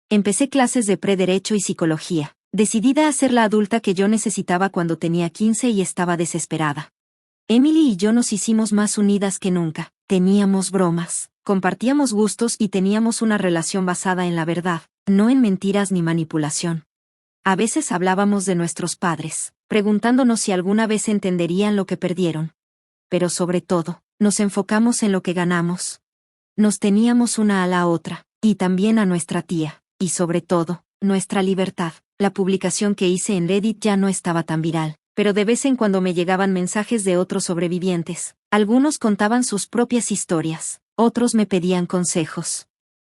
Empecé clases de pre-derecho y psicología. Decidida a ser la adulta que yo necesitaba cuando tenía 15 y estaba desesperada. Emily y yo nos hicimos más unidas que nunca. Teníamos bromas, compartíamos gustos y teníamos una relación basada en la verdad, no en mentiras ni manipulación. A veces hablábamos de nuestros padres, preguntándonos si alguna vez entenderían lo que perdieron. Pero sobre todo, nos enfocamos en lo que ganamos. Nos teníamos una a la otra, y también a nuestra tía, y sobre todo, nuestra libertad. La publicación que hice en Reddit ya no estaba tan viral, pero de vez en cuando me llegaban mensajes de otros sobrevivientes. Algunos contaban sus propias historias, otros me pedían consejos.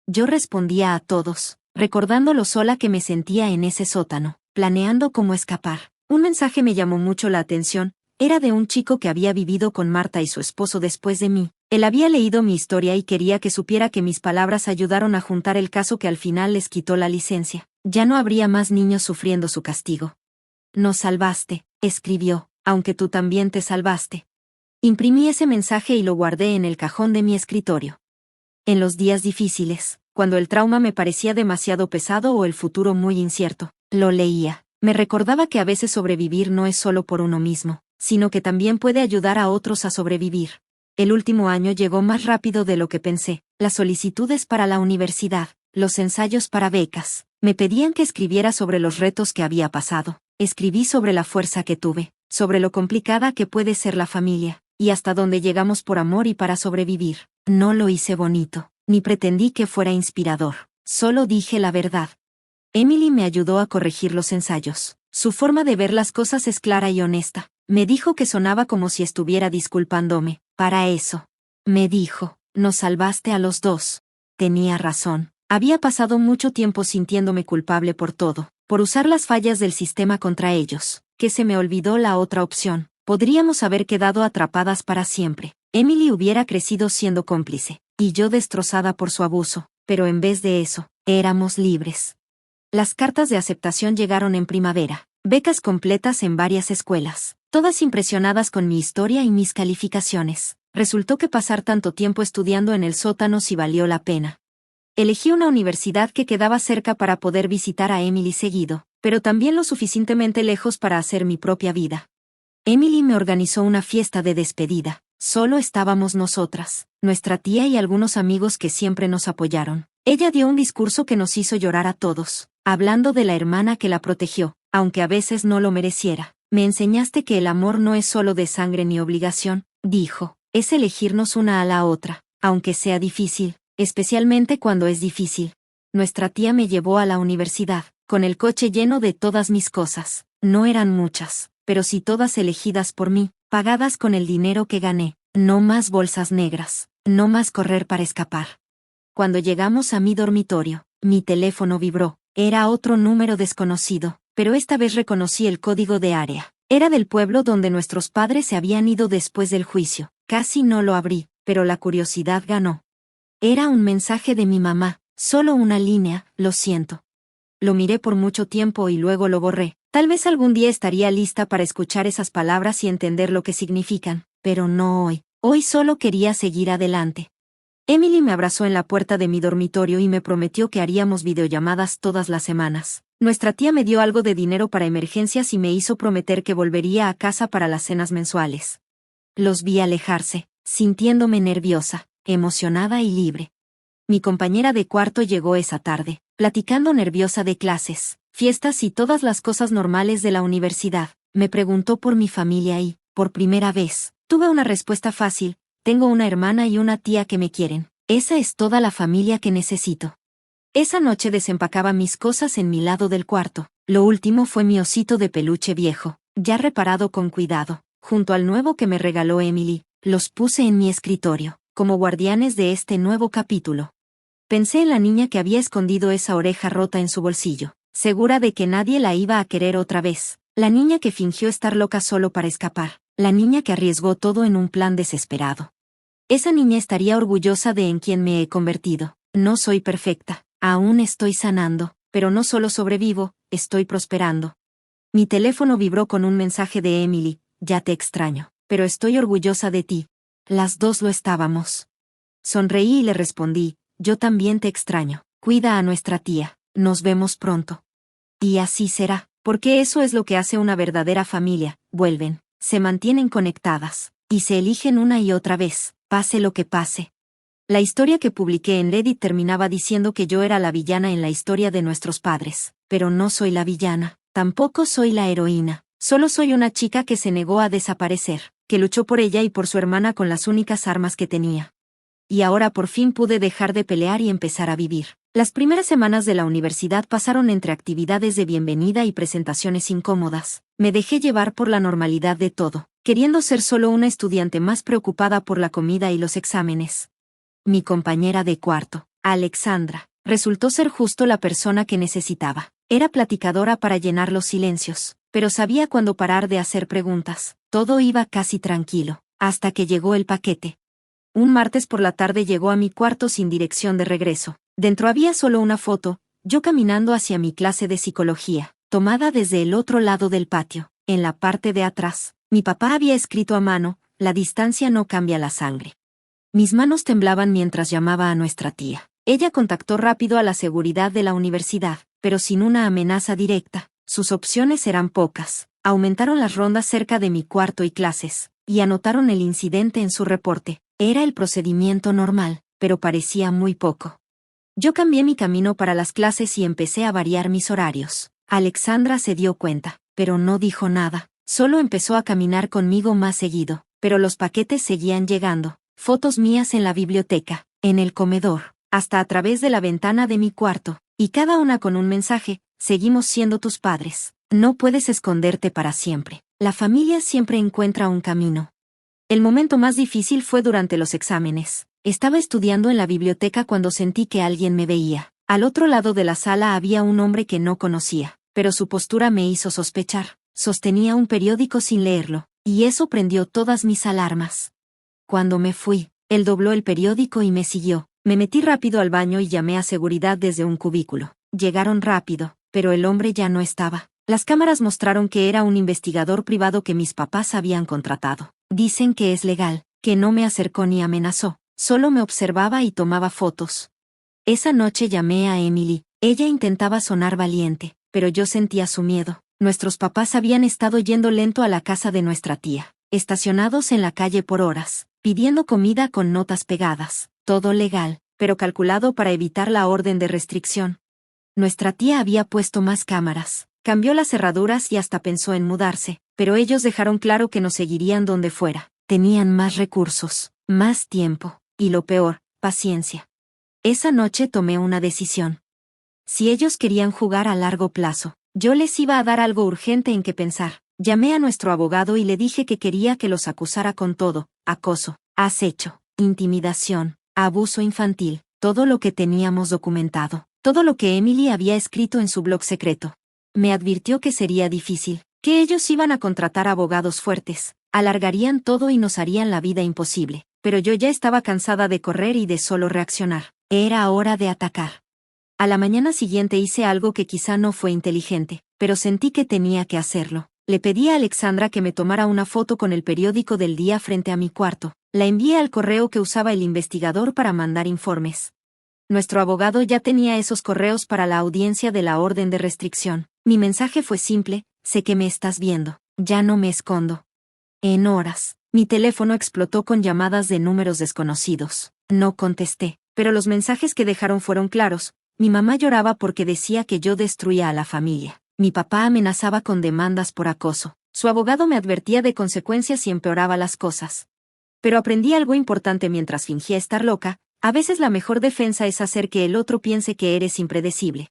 Yo respondía a todos, recordando lo sola que me sentía en ese sótano, planeando cómo escapar. Un mensaje me llamó mucho la atención, era de un chico que había vivido con Marta y su esposo después de mí. Él había leído mi historia y quería que supiera que mis palabras ayudaron a juntar el caso que al final les quitó la licencia. Ya no habría más niños sufriendo su castigo. Nos salvaste, escribió, aunque tú también te salvaste. Imprimí ese mensaje y lo guardé en el cajón de mi escritorio. En los días difíciles, cuando el trauma me parecía demasiado pesado o el futuro muy incierto, lo leía. Me recordaba que a veces sobrevivir no es solo por uno mismo, sino que también puede ayudar a otros a sobrevivir. El último año llegó más rápido de lo que pensé. Las solicitudes para la universidad, los ensayos para becas. Me pedían que escribiera sobre los retos que había pasado. Escribí sobre la fuerza que tuve, sobre lo complicada que puede ser la familia, y hasta dónde llegamos por amor y para sobrevivir. No lo hice bonito, ni pretendí que fuera inspirador. Solo dije la verdad. Emily me ayudó a corregir los ensayos. Su forma de ver las cosas es clara y honesta. Me dijo que sonaba como si estuviera disculpándome. Para eso. Me dijo, nos salvaste a los dos. Tenía razón. Había pasado mucho tiempo sintiéndome culpable por todo, por usar las fallas del sistema contra ellos, que se me olvidó la otra opción. Podríamos haber quedado atrapadas para siempre. Emily hubiera crecido siendo cómplice, y yo destrozada por su abuso, pero en vez de eso, éramos libres. Las cartas de aceptación llegaron en primavera, becas completas en varias escuelas, todas impresionadas con mi historia y mis calificaciones. Resultó que pasar tanto tiempo estudiando en el sótano sí valió la pena. Elegí una universidad que quedaba cerca para poder visitar a Emily seguido, pero también lo suficientemente lejos para hacer mi propia vida. Emily me organizó una fiesta de despedida. Solo estábamos nosotras, nuestra tía y algunos amigos que siempre nos apoyaron. Ella dio un discurso que nos hizo llorar a todos, hablando de la hermana que la protegió, aunque a veces no lo mereciera. Me enseñaste que el amor no es solo de sangre ni obligación, dijo, es elegirnos una a la otra, aunque sea difícil, especialmente cuando es difícil. Nuestra tía me llevó a la universidad, con el coche lleno de todas mis cosas. No eran muchas, pero sí todas elegidas por mí, pagadas con el dinero que gané. No más bolsas negras, no más correr para escapar. Cuando llegamos a mi dormitorio, mi teléfono vibró. Era otro número desconocido, pero esta vez reconocí el código de área. Era del pueblo donde nuestros padres se habían ido después del juicio. Casi no lo abrí, pero la curiosidad ganó. Era un mensaje de mi mamá, solo una línea, lo siento. Lo miré por mucho tiempo y luego lo borré. Tal vez algún día estaría lista para escuchar esas palabras y entender lo que significan, pero no hoy. Hoy solo quería seguir adelante. Emily me abrazó en la puerta de mi dormitorio y me prometió que haríamos videollamadas todas las semanas. Nuestra tía me dio algo de dinero para emergencias y me hizo prometer que volvería a casa para las cenas mensuales. Los vi alejarse, sintiéndome nerviosa, emocionada y libre. Mi compañera de cuarto llegó esa tarde, platicando nerviosa de clases, fiestas y todas las cosas normales de la universidad. Me preguntó por mi familia y, por primera vez, tuve una respuesta fácil. Tengo una hermana y una tía que me quieren. Esa es toda la familia que necesito. Esa noche desempacaba mis cosas en mi lado del cuarto. Lo último fue mi osito de peluche viejo, ya reparado con cuidado, junto al nuevo que me regaló Emily. Los puse en mi escritorio, como guardianes de este nuevo capítulo. Pensé en la niña que había escondido esa oreja rota en su bolsillo, segura de que nadie la iba a querer otra vez. La niña que fingió estar loca solo para escapar. La niña que arriesgó todo en un plan desesperado. Esa niña estaría orgullosa de en quien me he convertido. No soy perfecta, aún estoy sanando, pero no solo sobrevivo, estoy prosperando. Mi teléfono vibró con un mensaje de Emily, ya te extraño, pero estoy orgullosa de ti. Las dos lo estábamos. Sonreí y le respondí, yo también te extraño. Cuida a nuestra tía, nos vemos pronto. Y así será, porque eso es lo que hace una verdadera familia, vuelven. Se mantienen conectadas, y se eligen una y otra vez, pase lo que pase. La historia que publiqué en Reddit terminaba diciendo que yo era la villana en la historia de nuestros padres, pero no soy la villana, tampoco soy la heroína, solo soy una chica que se negó a desaparecer, que luchó por ella y por su hermana con las únicas armas que tenía. Y ahora por fin pude dejar de pelear y empezar a vivir. Las primeras semanas de la universidad pasaron entre actividades de bienvenida y presentaciones incómodas. Me dejé llevar por la normalidad de todo. queriendo ser solo una estudiante más preocupada por la comida y los exámenes. Mi compañera de cuarto, Alexandra, resultó ser justo la persona que necesitaba. Era platicadora para llenar los silencios, pero sabía cuándo parar de hacer preguntas. Todo iba casi tranquilo, hasta que llegó el paquete. Un martes por la tarde llegó a mi cuarto sin dirección de regreso. Dentro había solo una foto, yo caminando hacia mi clase de psicología, tomada desde el otro lado del patio. En la parte de atrás, mi papá había escrito a mano: la distancia no cambia la sangre. Mis manos temblaban mientras llamaba a nuestra tía. Ella contactó rápido a la seguridad de la universidad, pero sin una amenaza directa. Sus opciones eran pocas. Aumentaron las rondas cerca de mi cuarto y clases, y anotaron el incidente en su reporte. Era el procedimiento normal, pero parecía muy poco. Yo cambié mi camino para las clases y empecé a variar mis horarios. Alexandra se dio cuenta, pero no dijo nada. Solo empezó a caminar conmigo más seguido, pero los paquetes seguían llegando. Fotos mías en la biblioteca, en el comedor, hasta a través de la ventana de mi cuarto, y cada una con un mensaje: seguimos siendo tus padres. No puedes esconderte para siempre. La familia siempre encuentra un camino. El momento más difícil fue durante los exámenes. Estaba estudiando en la biblioteca cuando sentí que alguien me veía. Al otro lado de la sala había un hombre que no conocía, pero su postura me hizo sospechar. Sostenía un periódico sin leerlo, y eso prendió todas mis alarmas. Cuando me fui, él dobló el periódico y me siguió. Me metí rápido al baño y llamé a seguridad desde un cubículo. Llegaron rápido, pero el hombre ya no estaba. Las cámaras mostraron que era un investigador privado que mis papás habían contratado. Dicen que es legal, que no me acercó ni amenazó, solo me observaba y tomaba fotos. Esa noche llamé a Emily. Ella intentaba sonar valiente, pero yo sentía su miedo. Nuestros papás habían estado yendo lento a la casa de nuestra tía, estacionados en la calle por horas, pidiendo comida con notas pegadas. Todo legal, pero calculado para evitar la orden de restricción. Nuestra tía había puesto más cámaras, cambió las cerraduras y hasta pensó en mudarse, pero ellos dejaron claro que nos seguirían donde fuera. Tenían más recursos, más tiempo, y lo peor, paciencia. Esa noche tomé una decisión. Si ellos querían jugar a largo plazo, yo les iba a dar algo urgente en que pensar. Llamé a nuestro abogado y le dije que quería que los acusara con todo: acoso, acecho, intimidación, abuso infantil, todo lo que teníamos documentado, todo lo que Emily había escrito en su blog secreto. Me advirtió que sería difícil, que ellos iban a contratar abogados fuertes, alargarían todo y nos harían la vida imposible, pero yo ya estaba cansada de correr y de solo reaccionar. Era hora de atacar. A la mañana siguiente hice algo que quizá no fue inteligente, pero sentí que tenía que hacerlo. Le pedí a Alexandra que me tomara una foto con el periódico del día frente a mi cuarto. La envié al correo que usaba el investigador para mandar informes. Nuestro abogado ya tenía esos correos para la audiencia de la orden de restricción. Mi mensaje fue simple: sé que me estás viendo, ya no me escondo. En horas, mi teléfono explotó con llamadas de números desconocidos. No contesté, pero los mensajes que dejaron fueron claros. Mi mamá lloraba porque decía que yo destruía a la familia. Mi papá amenazaba con demandas por acoso. Su abogado me advertía de consecuencias si empeoraba las cosas. Pero aprendí algo importante mientras fingía estar loca: a veces la mejor defensa es hacer que el otro piense que eres impredecible.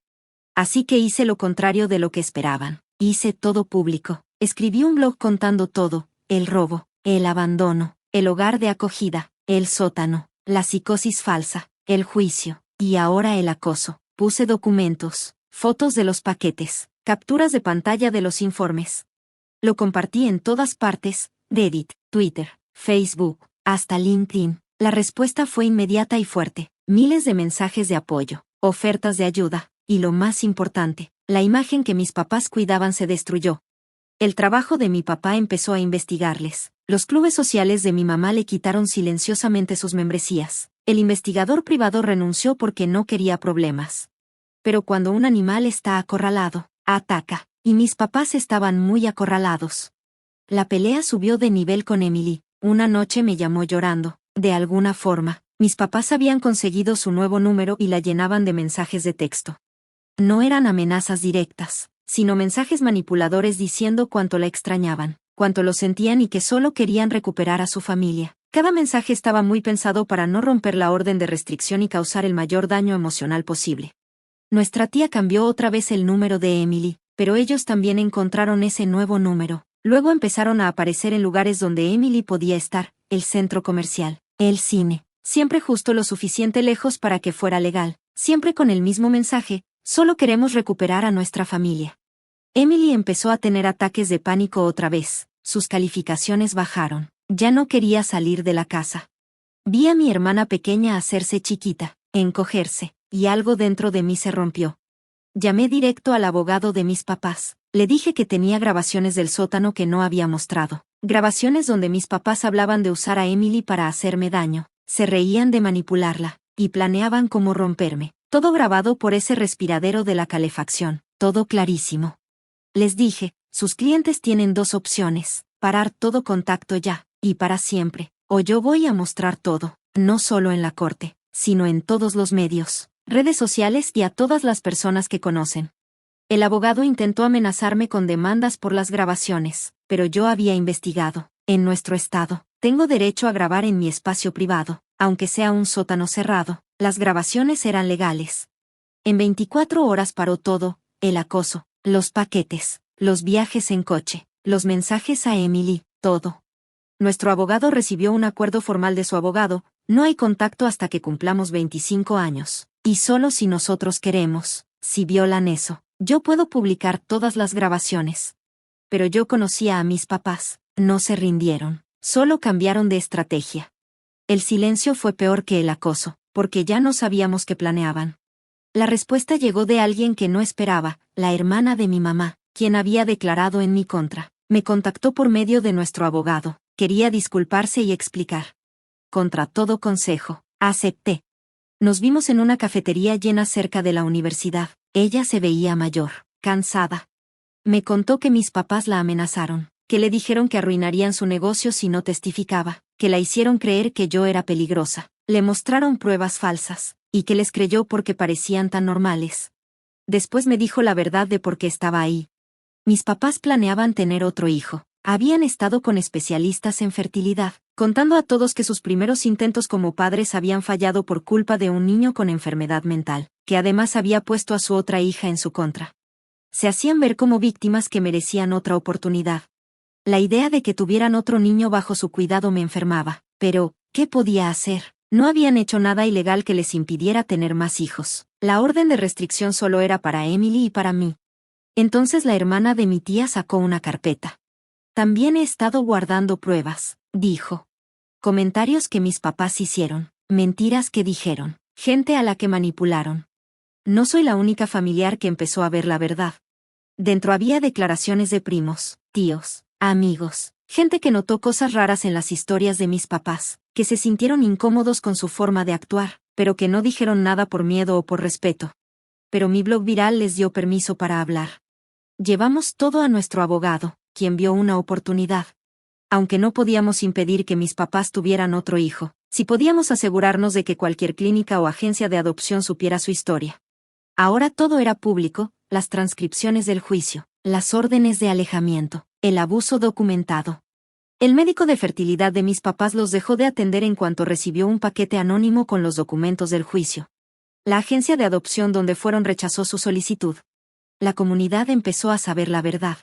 Así que hice lo contrario de lo que esperaban. Hice todo público. Escribí un blog contando todo: el robo, el abandono, el hogar de acogida, el sótano, la psicosis falsa, el juicio, y ahora el acoso. Puse documentos, fotos de los paquetes, capturas de pantalla de los informes. Lo compartí en todas partes: Reddit, Twitter, Facebook, hasta LinkedIn. La respuesta fue inmediata y fuerte. Miles de mensajes de apoyo, ofertas de ayuda, y lo más importante, la imagen que mis papás cuidaban se destruyó. El trabajo de mi papá empezó a investigarles. Los clubes sociales de mi mamá le quitaron silenciosamente sus membresías. El investigador privado renunció porque no quería problemas. Pero cuando un animal está acorralado, ataca, y mis papás estaban muy acorralados. La pelea subió de nivel con Emily. Una noche me llamó llorando. De alguna forma, mis papás habían conseguido su nuevo número y la llenaban de mensajes de texto. No eran amenazas directas, sino mensajes manipuladores diciendo cuánto la extrañaban, cuánto lo sentían y que solo querían recuperar a su familia. Cada mensaje estaba muy pensado para no romper la orden de restricción y causar el mayor daño emocional posible. Nuestra tía cambió otra vez el número de Emily, pero ellos también encontraron ese nuevo número. Luego empezaron a aparecer en lugares donde Emily podía estar, el centro comercial, el cine, siempre justo lo suficiente lejos para que fuera legal, siempre con el mismo mensaje: solo queremos recuperar a nuestra familia. Emily empezó a tener ataques de pánico otra vez, sus calificaciones bajaron, ya no quería salir de la casa. Vi a mi hermana pequeña hacerse chiquita, encogerse, y algo dentro de mí se rompió. Llamé directo al abogado de mis papás. Le dije que tenía grabaciones del sótano que no había mostrado. Grabaciones donde mis papás hablaban de usar a Emily para hacerme daño, se reían de manipularla, y planeaban cómo romperme. Todo grabado por ese respiradero de la calefacción, todo clarísimo. Les dije: sus clientes tienen dos opciones: parar todo contacto ya, y para siempre, o yo voy a mostrar todo, no solo en la corte, sino en todos los medios, redes sociales y a todas las personas que conocen. El abogado intentó amenazarme con demandas por las grabaciones, pero yo había investigado. En nuestro estado, tengo derecho a grabar en mi espacio privado, aunque sea un sótano cerrado. Las grabaciones eran legales. En 24 horas paró todo: el acoso, los paquetes, los viajes en coche, los mensajes a Emily, todo. Nuestro abogado recibió un acuerdo formal de su abogado: no hay contacto hasta que cumplamos 25 años, y solo si nosotros queremos. Si violan eso, yo puedo publicar todas las grabaciones. Pero yo conocía a mis papás, no se rindieron, solo cambiaron de estrategia. El silencio fue peor que el acoso, porque ya no sabíamos qué planeaban. La respuesta llegó de alguien que no esperaba: la hermana de mi mamá, quien había declarado en mi contra. Me contactó por medio de nuestro abogado, quería disculparse y explicar. Contra todo consejo, acepté. Nos vimos en una cafetería llena cerca de la universidad. Ella se veía mayor, cansada. Me contó que mis papás la amenazaron, que le dijeron que arruinarían su negocio si no testificaba, que la hicieron creer que yo era peligrosa, le mostraron pruebas falsas, y que les creyó porque parecían tan normales. Después me dijo la verdad de por qué estaba ahí. Mis papás planeaban tener otro hijo. Habían estado con especialistas en fertilidad, contando a todos que sus primeros intentos como padres habían fallado por culpa de un niño con enfermedad mental, que además había puesto a su otra hija en su contra. Se hacían ver como víctimas que merecían otra oportunidad. La idea de que tuvieran otro niño bajo su cuidado me enfermaba, pero, ¿qué podía hacer? No habían hecho nada ilegal que les impidiera tener más hijos. La orden de restricción solo era para Emily y para mí. Entonces la hermana de mi tía sacó una carpeta. También he estado guardando pruebas, dijo. Comentarios que mis papás hicieron, mentiras que dijeron, gente a la que manipularon. No soy la única familiar que empezó a ver la verdad. Dentro había declaraciones de primos, tíos, amigos, gente que notó cosas raras en las historias de mis papás, que se sintieron incómodos con su forma de actuar, pero que no dijeron nada por miedo o por respeto. Pero mi blog viral les dio permiso para hablar. Llevamos todo a nuestro abogado, quien vio una oportunidad. Aunque no podíamos impedir que mis papás tuvieran otro hijo, sí podíamos asegurarnos de que cualquier clínica o agencia de adopción supiera su historia. Ahora todo era público: las transcripciones del juicio, las órdenes de alejamiento, el abuso documentado. El médico de fertilidad de mis papás los dejó de atender en cuanto recibió un paquete anónimo con los documentos del juicio. La agencia de adopción donde fueron rechazó su solicitud. La comunidad empezó a saber la verdad.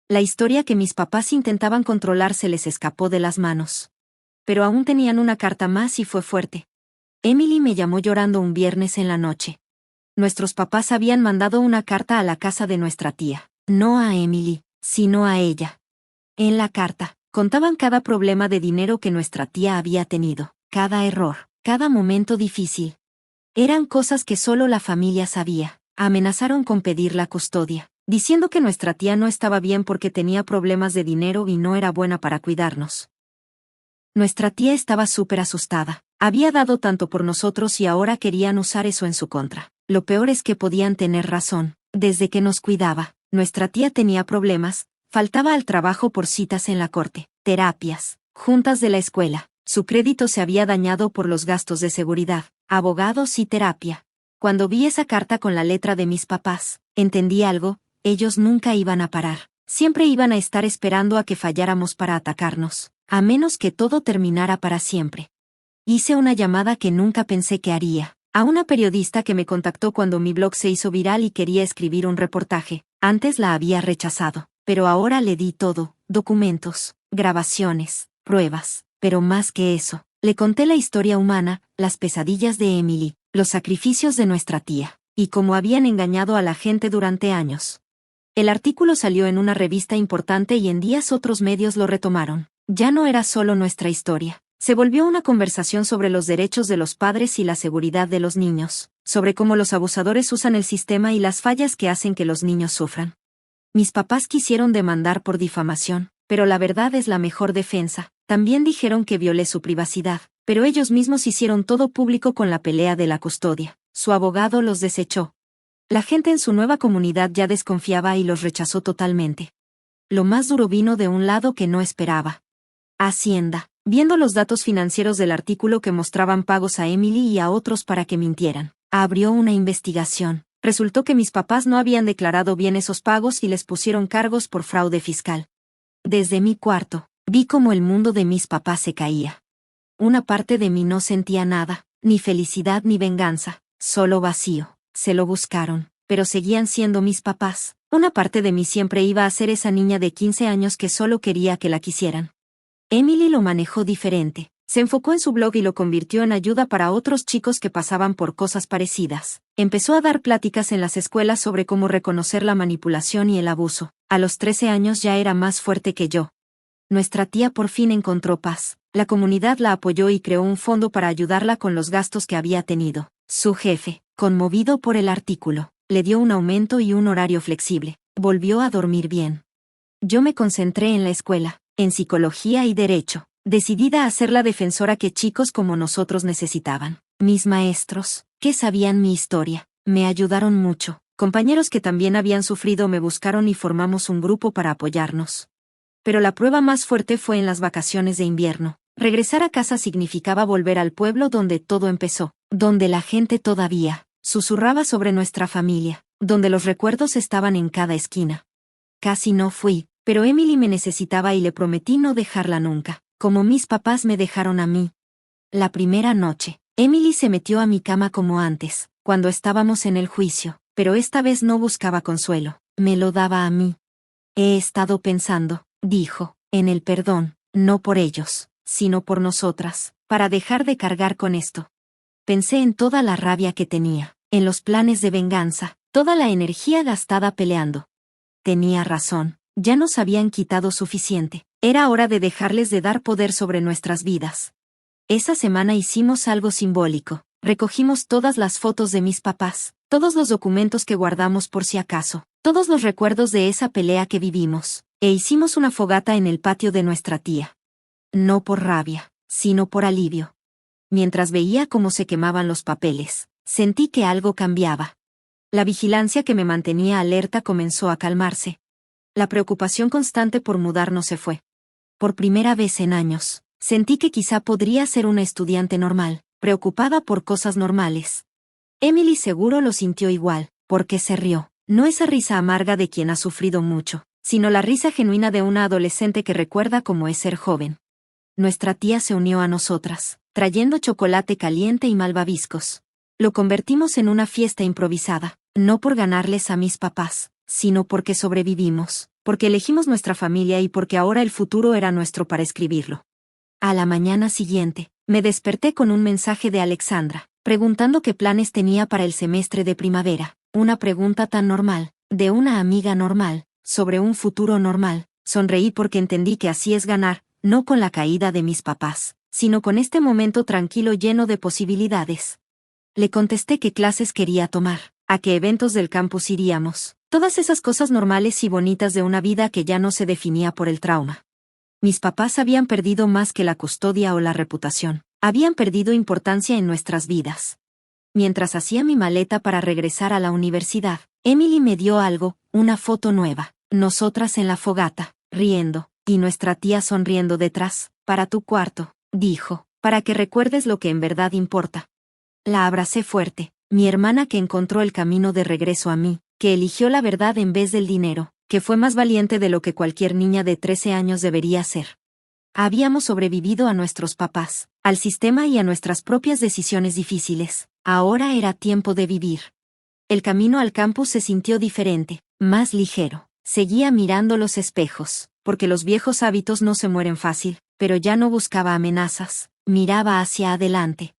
La historia que mis papás intentaban controlar se les escapó de las manos. Pero aún tenían una carta más y fue fuerte. Emily me llamó llorando un viernes en la noche. Nuestros papás habían mandado una carta a la casa de nuestra tía, no a Emily, sino a ella. En la carta, contaban cada problema de dinero que nuestra tía había tenido, cada error, cada momento difícil. Eran cosas que solo la familia sabía. Amenazaron con pedir la custodia, diciendo que nuestra tía no estaba bien porque tenía problemas de dinero y no era buena para cuidarnos. Nuestra tía estaba súper asustada. Había dado tanto por nosotros y ahora querían usar eso en su contra. Lo peor es que podían tener razón. Desde que nos cuidaba, nuestra tía tenía problemas, faltaba al trabajo por citas en la corte, terapias, juntas de la escuela. Su crédito se había dañado por los gastos de seguridad, abogados y terapia. Cuando vi esa carta con la letra de mis papás, entendí algo: ellos nunca iban a parar. Siempre iban a estar esperando a que falláramos para atacarnos, a menos que todo terminara para siempre. Hice una llamada que nunca pensé que haría, a una periodista que me contactó cuando mi blog se hizo viral y quería escribir un reportaje. Antes la había rechazado. Pero ahora le di todo, documentos, grabaciones, pruebas, pero más que eso, le conté la historia humana, las pesadillas de Emily, los sacrificios de nuestra tía, y cómo habían engañado a la gente durante años. El artículo salió en una revista importante y en días otros medios lo retomaron. Ya no era solo nuestra historia. Se volvió una conversación sobre los derechos de los padres y la seguridad de los niños, sobre cómo los abusadores usan el sistema y las fallas que hacen que los niños sufran. Mis papás quisieron demandar por difamación, pero la verdad es la mejor defensa. También dijeron que violé su privacidad, pero ellos mismos hicieron todo público con la pelea de la custodia. Su abogado los desechó. La gente en su nueva comunidad ya desconfiaba y los rechazó totalmente. Lo más duro vino de un lado que no esperaba. Hacienda, viendo los datos financieros del artículo que mostraban pagos a Emily y a otros para que mintieran, abrió una investigación. Resultó que mis papás no habían declarado bien esos pagos y les pusieron cargos por fraude fiscal. Desde mi cuarto, vi cómo el mundo de mis papás se caía. Una parte de mí no sentía nada, ni felicidad ni venganza, solo vacío. Se lo buscaron, pero seguían siendo mis papás. Una parte de mí siempre iba a ser esa niña de 15 años que solo quería que la quisieran. Emily lo manejó diferente. Se enfocó en su blog y lo convirtió en ayuda para otros chicos que pasaban por cosas parecidas. Empezó a dar pláticas en las escuelas sobre cómo reconocer la manipulación y el abuso. A los 13 años ya era más fuerte que yo. Nuestra tía por fin encontró paz. La comunidad la apoyó y creó un fondo para ayudarla con los gastos que había tenido. Su jefe, conmovido por el artículo, le dio un aumento y un horario flexible. Volvió a dormir bien. Yo me concentré en la escuela, en psicología y derecho, decidida a ser la defensora que chicos como nosotros necesitaban. Mis maestros, que sabían mi historia, me ayudaron mucho. Compañeros que también habían sufrido me buscaron y formamos un grupo para apoyarnos. Pero la prueba más fuerte fue en las vacaciones de invierno. Regresar a casa significaba volver al pueblo donde todo empezó, donde la gente todavía susurraba sobre nuestra familia, donde los recuerdos estaban en cada esquina. Casi no fui, pero Emily me necesitaba y le prometí no dejarla nunca, como mis papás me dejaron a mí. La primera noche, Emily se metió a mi cama como antes, cuando estábamos en el juicio, pero esta vez no buscaba consuelo, me lo daba a mí. He estado pensando, dijo, en el perdón, no por ellos, sino por nosotras, para dejar de cargar con esto. Pensé en toda la rabia que tenía, en los planes de venganza, toda la energía gastada peleando. Tenía razón, ya nos habían quitado suficiente, era hora de dejarles de dar poder sobre nuestras vidas. Esa semana hicimos algo simbólico, recogimos todas las fotos de mis papás, todos los documentos que guardamos por si acaso, todos los recuerdos de esa pelea que vivimos, e hicimos una fogata en el patio de nuestra tía. No por rabia, sino por alivio. Mientras veía cómo se quemaban los papeles, sentí que algo cambiaba. La vigilancia que me mantenía alerta comenzó a calmarse. La preocupación constante por mudarnos se fue. Por primera vez en años, sentí que quizá podría ser una estudiante normal, preocupada por cosas normales. Emily seguro lo sintió igual, porque se rió. No esa risa amarga de quien ha sufrido mucho, sino la risa genuina de una adolescente que recuerda cómo es ser joven. Nuestra tía se unió a nosotras, trayendo chocolate caliente y malvaviscos. Lo convertimos en una fiesta improvisada, no por ganarles a mis papás, sino porque sobrevivimos, porque elegimos nuestra familia y porque ahora el futuro era nuestro para escribirlo. A la mañana siguiente, me desperté con un mensaje de Alexandra, preguntando qué planes tenía para el semestre de primavera, una pregunta tan normal, de una amiga normal, sobre un futuro normal. Sonreí porque entendí que así es ganar, no con la caída de mis papás, sino con este momento tranquilo lleno de posibilidades. Le contesté qué clases quería tomar, a qué eventos del campus iríamos, todas esas cosas normales y bonitas de una vida que ya no se definía por el trauma. Mis papás habían perdido más que la custodia o la reputación, habían perdido importancia en nuestras vidas. Mientras hacía mi maleta para regresar a la universidad, Emily me dio algo, una foto nueva, nosotras en la fogata, riendo, y nuestra tía sonriendo detrás. Para tu cuarto, dijo, para que recuerdes lo que en verdad importa. La abracé fuerte, mi hermana que encontró el camino de regreso a mí, que eligió la verdad en vez del dinero, que fue más valiente de lo que cualquier niña de 13 años debería ser. Habíamos sobrevivido a nuestros papás, al sistema y a nuestras propias decisiones difíciles. Ahora era tiempo de vivir. El camino al campus se sintió diferente, más ligero. Seguía mirando los espejos, porque los viejos hábitos no se mueren fácil, pero ya no buscaba amenazas, miraba hacia adelante.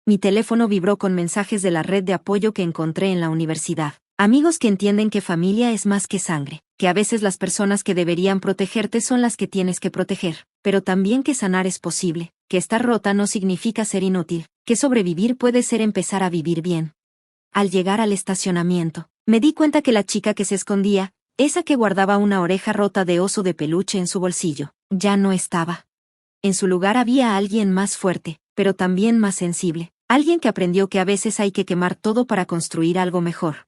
Mi teléfono vibró con mensajes de la red de apoyo que encontré en la universidad. Amigos que entienden que familia es más que sangre, que a veces las personas que deberían protegerte son las que tienes que proteger, pero también que sanar es posible, que estar rota no significa ser inútil, que sobrevivir puede ser empezar a vivir bien. Al llegar al estacionamiento, me di cuenta que la chica que se escondía, esa que guardaba una oreja rota de oso de peluche en su bolsillo, ya no estaba. En su lugar había alguien más fuerte, pero también más sensible, alguien que aprendió que a veces hay que quemar todo para construir algo mejor.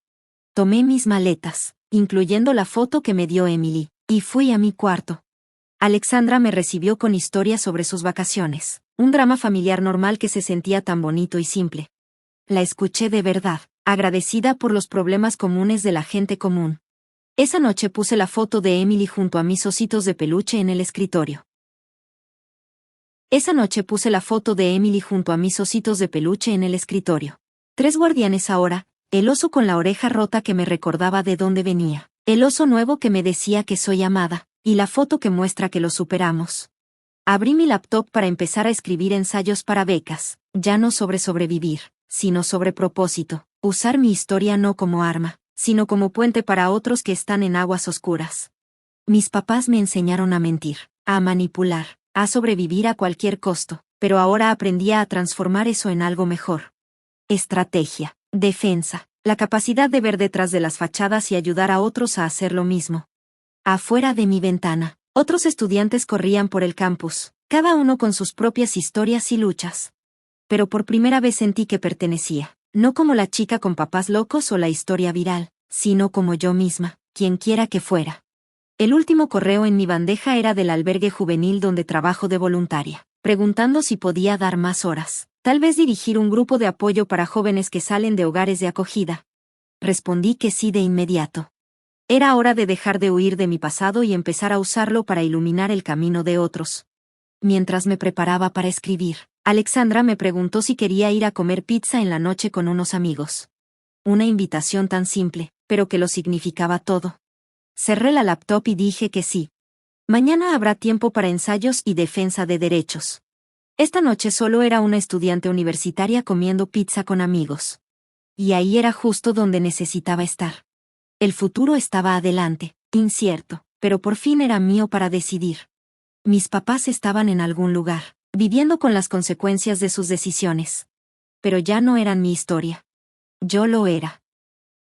Tomé mis maletas, incluyendo la foto que me dio Emily, y fui a mi cuarto. Alexandra me recibió con historias sobre sus vacaciones, un drama familiar normal que se sentía tan bonito y simple. La escuché de verdad, agradecida por los problemas comunes de la gente común. Esa noche puse la foto de Emily junto a mis ositos de peluche en el escritorio. Esa noche puse la foto de Emily junto a mis ositos de peluche en el escritorio. 3 guardianes ahora, el oso con la oreja rota que me recordaba de dónde venía, el oso nuevo que me decía que soy amada, y la foto que muestra que lo superamos. Abrí mi laptop para empezar a escribir ensayos para becas, ya no sobre sobrevivir, sino sobre propósito, usar mi historia no como arma, sino como puente para otros que están en aguas oscuras. Mis papás me enseñaron a mentir, a manipular, a sobrevivir a cualquier costo, pero ahora aprendía a transformar eso en algo mejor. Estrategia, defensa, la capacidad de ver detrás de las fachadas y ayudar a otros a hacer lo mismo. Afuera de mi ventana, otros estudiantes corrían por el campus, cada uno con sus propias historias y luchas. Pero por primera vez sentí que pertenecía, no como la chica con papás locos o la historia viral, sino como yo misma, quien quiera que fuera. El último correo en mi bandeja era del albergue juvenil donde trabajo de voluntaria, preguntando si podía dar más horas, tal vez dirigir un grupo de apoyo para jóvenes que salen de hogares de acogida. Respondí que sí de inmediato. Era hora de dejar de huir de mi pasado y empezar a usarlo para iluminar el camino de otros. Mientras me preparaba para escribir, Alexandra me preguntó si quería ir a comer pizza en la noche con unos amigos. Una invitación tan simple, pero que lo significaba todo. Cerré la laptop y dije que sí. Mañana habrá tiempo para ensayos y defensa de derechos. Esta noche solo era una estudiante universitaria comiendo pizza con amigos. Y ahí era justo donde necesitaba estar. El futuro estaba adelante, incierto, pero por fin era mío para decidir. Mis papás estaban en algún lugar, viviendo con las consecuencias de sus decisiones. Pero ya no eran mi historia. Yo lo era.